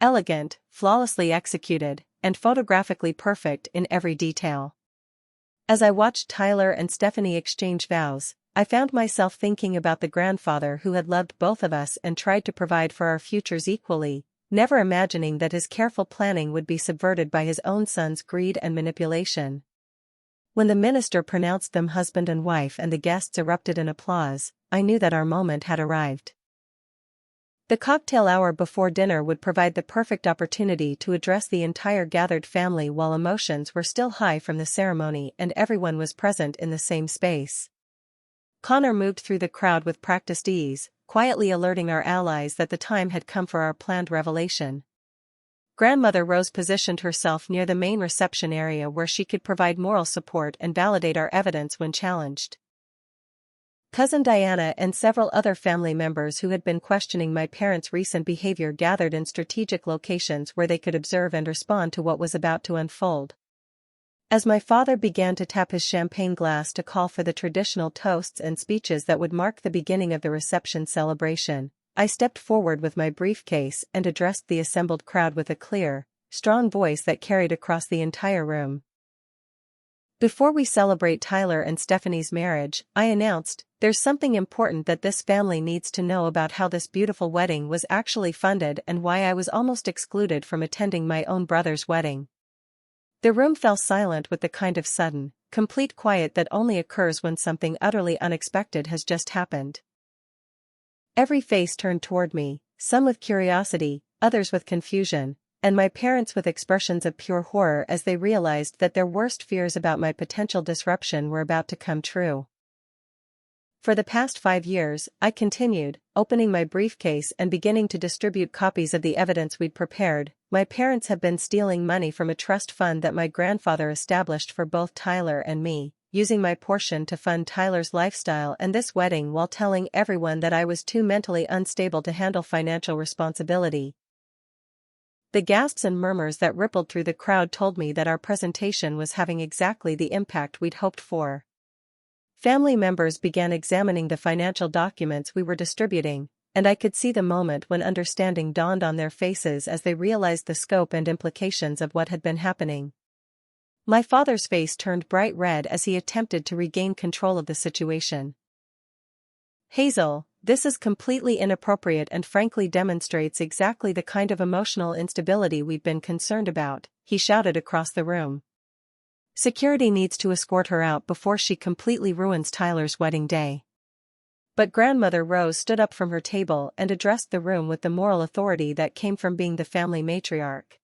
Elegant, flawlessly executed, and photographically perfect in every detail. As I watched Tyler and Stephanie exchange vows, I found myself thinking about the grandfather who had loved both of us and tried to provide for our futures equally, never imagining that his careful planning would be subverted by his own son's greed and manipulation. When the minister pronounced them husband and wife and the guests erupted in applause, I knew that our moment had arrived. The cocktail hour before dinner would provide the perfect opportunity to address the entire gathered family while emotions were still high from the ceremony and everyone was present in the same space. Connor moved through the crowd with practiced ease, quietly alerting our allies that the time had come for our planned revelation. Grandmother Rose positioned herself near the main reception area where she could provide moral support and validate our evidence when challenged. Cousin Diana and several other family members who had been questioning my parents' recent behavior gathered in strategic locations where they could observe and respond to what was about to unfold. As my father began to tap his champagne glass to call for the traditional toasts and speeches that would mark the beginning of the reception celebration, I stepped forward with my briefcase and addressed the assembled crowd with a clear, strong voice that carried across the entire room. Before we celebrate Tyler and Stephanie's marriage, I announced, there's something important that this family needs to know about how this beautiful wedding was actually funded and why I was almost excluded from attending my own brother's wedding. The room fell silent with the kind of sudden, complete quiet that only occurs when something utterly unexpected has just happened. Every face turned toward me, some with curiosity, others with confusion, and my parents with expressions of pure horror as they realized that their worst fears about my potential disruption were about to come true. For the past 5 years, I continued, opening my briefcase and beginning to distribute copies of the evidence we'd prepared. My parents have been stealing money from a trust fund that my grandfather established for both Tyler and me, using my portion to fund Tyler's lifestyle and this wedding while telling everyone that I was too mentally unstable to handle financial responsibility. The gasps and murmurs that rippled through the crowd told me that our presentation was having exactly the impact we'd hoped for. Family members began examining the financial documents we were distributing, and I could see the moment when understanding dawned on their faces as they realized the scope and implications of what had been happening. My father's face turned bright red as he attempted to regain control of the situation. "Hazel, this is completely inappropriate and frankly demonstrates exactly the kind of emotional instability we've been concerned about," he shouted across the room. "Security needs to escort her out before she completely ruins Tyler's wedding day." But Grandmother Rose stood up from her table and addressed the room with the moral authority that came from being the family matriarch.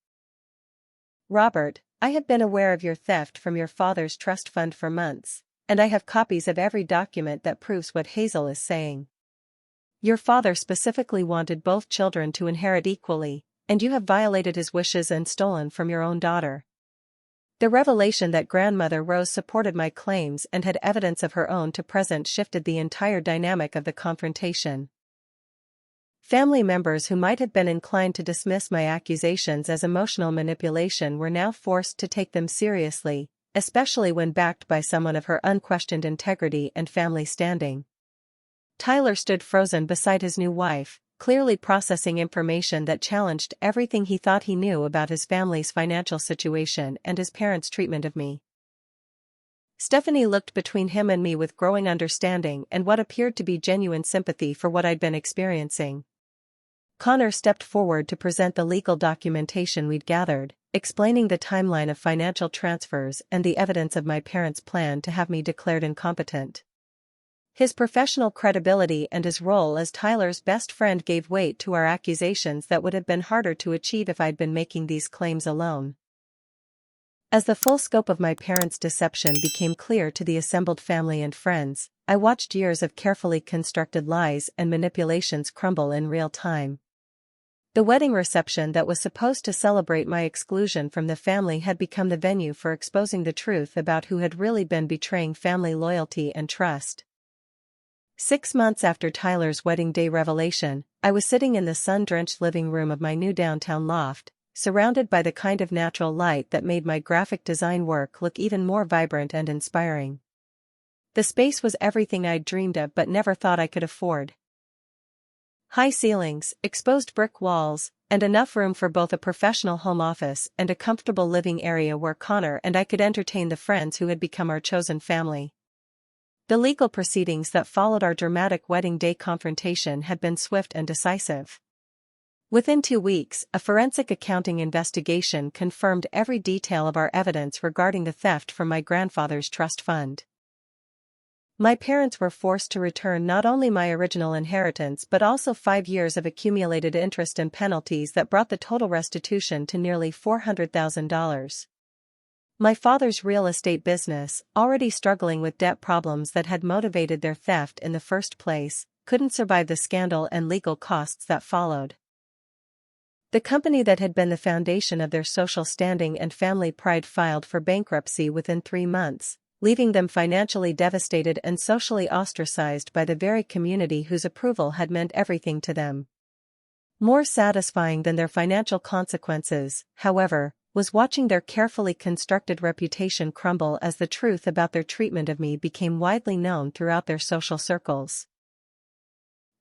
"Robert, I have been aware of your theft from your father's trust fund for months, and I have copies of every document that proves what Hazel is saying. Your father specifically wanted both children to inherit equally, and you have violated his wishes and stolen from your own daughter." The revelation that Grandmother Rose supported my claims and had evidence of her own to present shifted the entire dynamic of the confrontation. Family members who might have been inclined to dismiss my accusations as emotional manipulation were now forced to take them seriously, especially when backed by someone of her unquestioned integrity and family standing. Tyler stood frozen beside his new wife, clearly processing information that challenged everything he thought he knew about his family's financial situation and his parents' treatment of me. Stephanie looked between him and me with growing understanding and what appeared to be genuine sympathy for what I'd been experiencing. Connor stepped forward to present the legal documentation we'd gathered, explaining the timeline of financial transfers and the evidence of my parents' plan to have me declared incompetent. His professional credibility and his role as Tyler's best friend gave weight to our accusations that would have been harder to achieve if I'd been making these claims alone. As the full scope of my parents' deception became clear to the assembled family and friends, I watched years of carefully constructed lies and manipulations crumble in real time. The wedding reception that was supposed to celebrate my exclusion from the family had become the venue for exposing the truth about who had really been betraying family loyalty and trust. 6 months after Tyler's wedding day revelation, I was sitting in the sun-drenched living room of my new downtown loft, surrounded by the kind of natural light that made my graphic design work look even more vibrant and inspiring. The space was everything I'd dreamed of but never thought I could afford. High ceilings, exposed brick walls, and enough room for both a professional home office and a comfortable living area where Connor and I could entertain the friends who had become our chosen family. The legal proceedings that followed our dramatic wedding day confrontation had been swift and decisive. Within 2 weeks, a forensic accounting investigation confirmed every detail of our evidence regarding the theft from my grandfather's trust fund. My parents were forced to return not only my original inheritance but also 5 years of accumulated interest and penalties that brought the total restitution to nearly $400,000. My father's real estate business, already struggling with debt problems that had motivated their theft in the first place, couldn't survive the scandal and legal costs that followed. The company that had been the foundation of their social standing and family pride filed for bankruptcy within 3 months, leaving them financially devastated and socially ostracized by the very community whose approval had meant everything to them. More satisfying than their financial consequences, however, was watching their carefully constructed reputation crumble as the truth about their treatment of me became widely known throughout their social circles.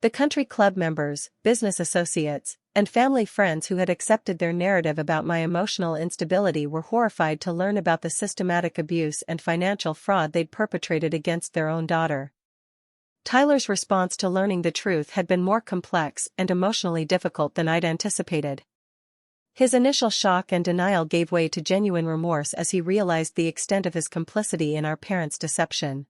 The country club members, business associates, and family friends who had accepted their narrative about my emotional instability were horrified to learn about the systematic abuse and financial fraud they'd perpetrated against their own daughter. Tyler's response to learning the truth had been more complex and emotionally difficult than I'd anticipated. His initial shock and denial gave way to genuine remorse as he realized the extent of his complicity in our parents' deception.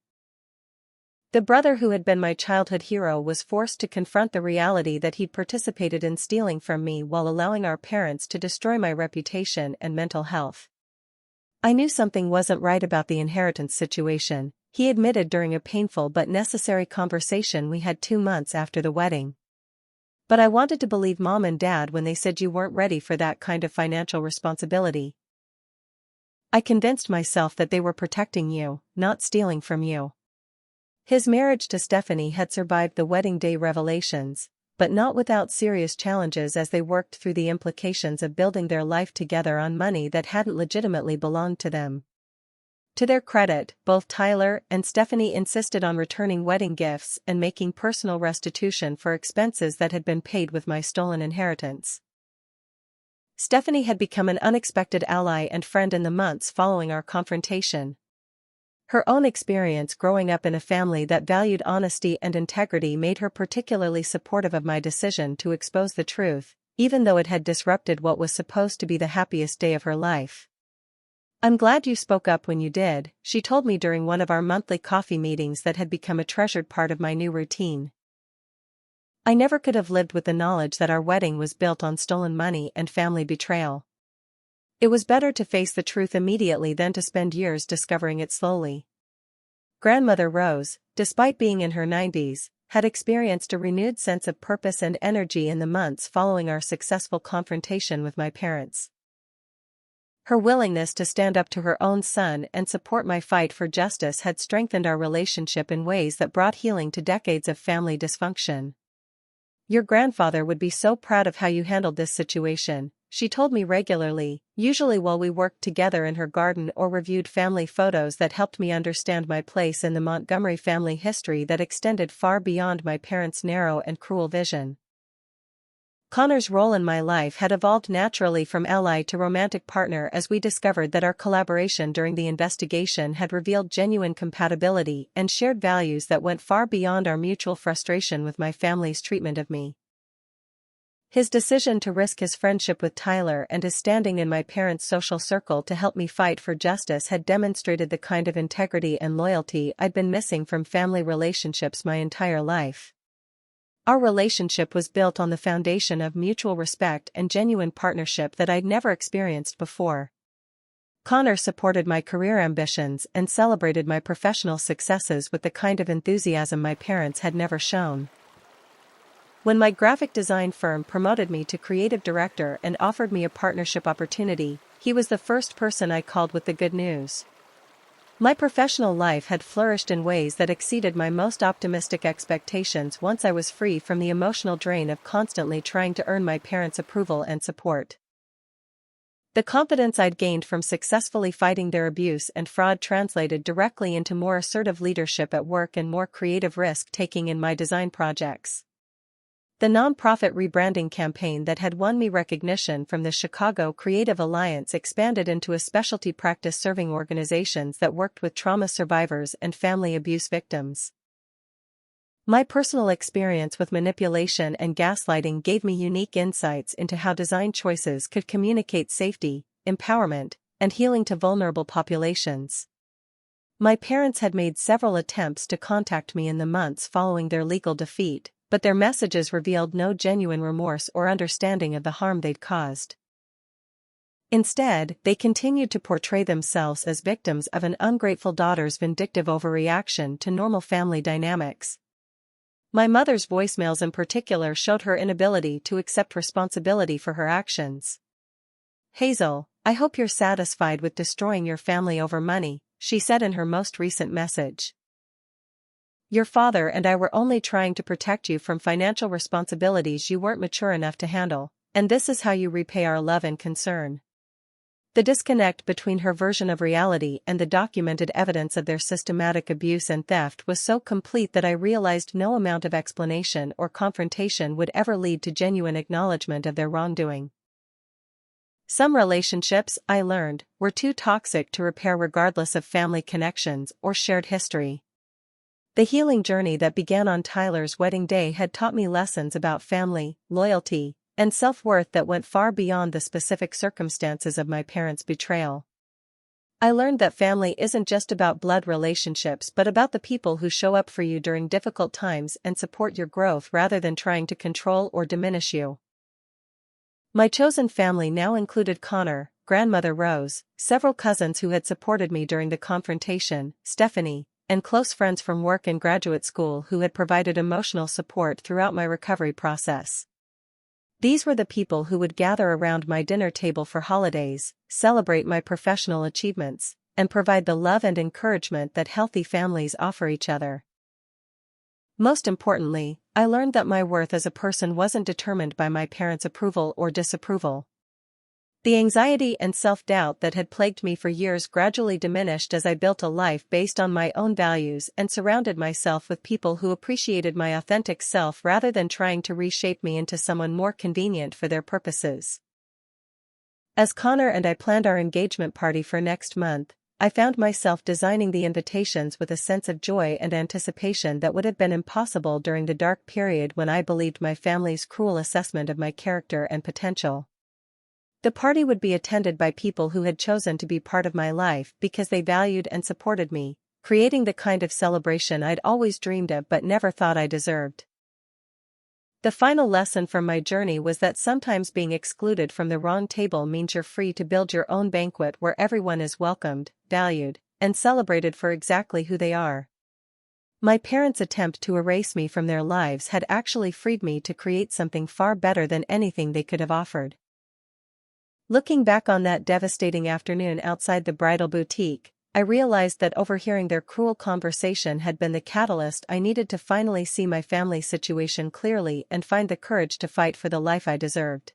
The brother who had been my childhood hero was forced to confront the reality that he'd participated in stealing from me while allowing our parents to destroy my reputation and mental health. I knew something wasn't right about the inheritance situation, he admitted during a painful but necessary conversation we had 2 months after the wedding. But I wanted to believe Mom and Dad when they said you weren't ready for that kind of financial responsibility. I convinced myself that they were protecting you, not stealing from you. His marriage to Stephanie had survived the wedding day revelations, but not without serious challenges as they worked through the implications of building their life together on money that hadn't legitimately belonged to them. To their credit, both Tyler and Stephanie insisted on returning wedding gifts and making personal restitution for expenses that had been paid with my stolen inheritance. Stephanie had become an unexpected ally and friend in the months following our confrontation. Her own experience growing up in a family that valued honesty and integrity made her particularly supportive of my decision to expose the truth, even though it had disrupted what was supposed to be the happiest day of her life. "I'm glad you spoke up when you did," she told me during one of our monthly coffee meetings that had become a treasured part of my new routine. I never could have lived with the knowledge that our wedding was built on stolen money and family betrayal. It was better to face the truth immediately than to spend years discovering it slowly. Grandmother Rose, despite being in her 90s, had experienced a renewed sense of purpose and energy in the months following our successful confrontation with my parents. Her willingness to stand up to her own son and support my fight for justice had strengthened our relationship in ways that brought healing to decades of family dysfunction. "Your grandfather would be so proud of how you handled this situation," she told me regularly, usually while we worked together in her garden or reviewed family photos that helped me understand my place in the Montgomery family history that extended far beyond my parents' narrow and cruel vision. Connor's role in my life had evolved naturally from ally to romantic partner as we discovered that our collaboration during the investigation had revealed genuine compatibility and shared values that went far beyond our mutual frustration with my family's treatment of me. His decision to risk his friendship with Tyler and his standing in my parents' social circle to help me fight for justice had demonstrated the kind of integrity and loyalty I'd been missing from family relationships my entire life. Our relationship was built on the foundation of mutual respect and genuine partnership that I'd never experienced before. Connor supported my career ambitions and celebrated my professional successes with the kind of enthusiasm my parents had never shown. When my graphic design firm promoted me to creative director and offered me a partnership opportunity, he was the first person I called with the good news. My professional life had flourished in ways that exceeded my most optimistic expectations once I was free from the emotional drain of constantly trying to earn my parents' approval and support. The confidence I'd gained from successfully fighting their abuse and fraud translated directly into more assertive leadership at work and more creative risk-taking in my design projects. The nonprofit rebranding campaign that had won me recognition from the Chicago Creative Alliance expanded into a specialty practice serving organizations that worked with trauma survivors and family abuse victims. My personal experience with manipulation and gaslighting gave me unique insights into how design choices could communicate safety, empowerment, and healing to vulnerable populations. My parents had made several attempts to contact me in the months following their legal defeat, but their messages revealed no genuine remorse or understanding of the harm they'd caused. Instead, they continued to portray themselves as victims of an ungrateful daughter's vindictive overreaction to normal family dynamics. My mother's voicemails in particular showed her inability to accept responsibility for her actions. "Hazel, I hope you're satisfied with destroying your family over money," she said in her most recent message. "Your father and I were only trying to protect you from financial responsibilities you weren't mature enough to handle, and this is how you repay our love and concern." The disconnect between her version of reality and the documented evidence of their systematic abuse and theft was so complete that I realized no amount of explanation or confrontation would ever lead to genuine acknowledgement of their wrongdoing. Some relationships, I learned, were too toxic to repair regardless of family connections or shared history. The healing journey that began on Tyler's wedding day had taught me lessons about family, loyalty, and self-worth that went far beyond the specific circumstances of my parents' betrayal. I learned that family isn't just about blood relationships but about the people who show up for you during difficult times and support your growth rather than trying to control or diminish you. My chosen family now included Connor, grandmother Rose, several cousins who had supported me during the confrontation, Stephanie, and close friends from work and graduate school who had provided emotional support throughout my recovery process. These were the people who would gather around my dinner table for holidays, celebrate my professional achievements, and provide the love and encouragement that healthy families offer each other. Most importantly, I learned that my worth as a person wasn't determined by my parents' approval or disapproval. The anxiety and self-doubt that had plagued me for years gradually diminished as I built a life based on my own values and surrounded myself with people who appreciated my authentic self rather than trying to reshape me into someone more convenient for their purposes. As Connor and I planned our engagement party for next month, I found myself designing the invitations with a sense of joy and anticipation that would have been impossible during the dark period when I believed my family's cruel assessment of my character and potential. The party would be attended by people who had chosen to be part of my life because they valued and supported me, creating the kind of celebration I'd always dreamed of but never thought I deserved. The final lesson from my journey was that sometimes being excluded from the wrong table means you're free to build your own banquet where everyone is welcomed, valued, and celebrated for exactly who they are. My parents' attempt to erase me from their lives had actually freed me to create something far better than anything they could have offered. Looking back on that devastating afternoon outside the bridal boutique, I realized that overhearing their cruel conversation had been the catalyst I needed to finally see my family's situation clearly and find the courage to fight for the life I deserved.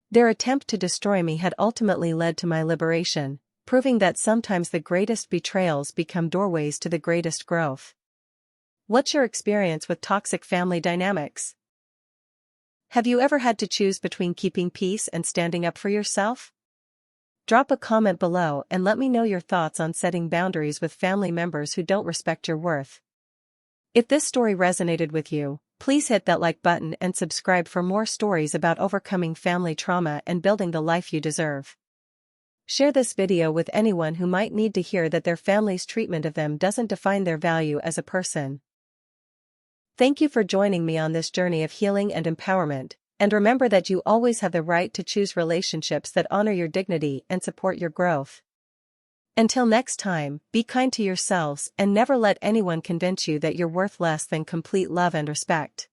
Their attempt to destroy me had ultimately led to my liberation, proving that sometimes the greatest betrayals become doorways to the greatest growth. What's your experience with toxic family dynamics? Have you ever had to choose between keeping peace and standing up for yourself? Drop a comment below and let me know your thoughts on setting boundaries with family members who don't respect your worth. If this story resonated with you, Please hit that like button and subscribe for more stories about overcoming family trauma and building the life you deserve. Share this video with anyone who might need to hear that their family's treatment of them doesn't define their value as a person. Thank you for joining me on this journey of healing and empowerment, and remember that you always have the right to choose relationships that honor your dignity and support your growth. Until next time, be kind to yourselves and never let anyone convince you that you're worth less than complete love and respect.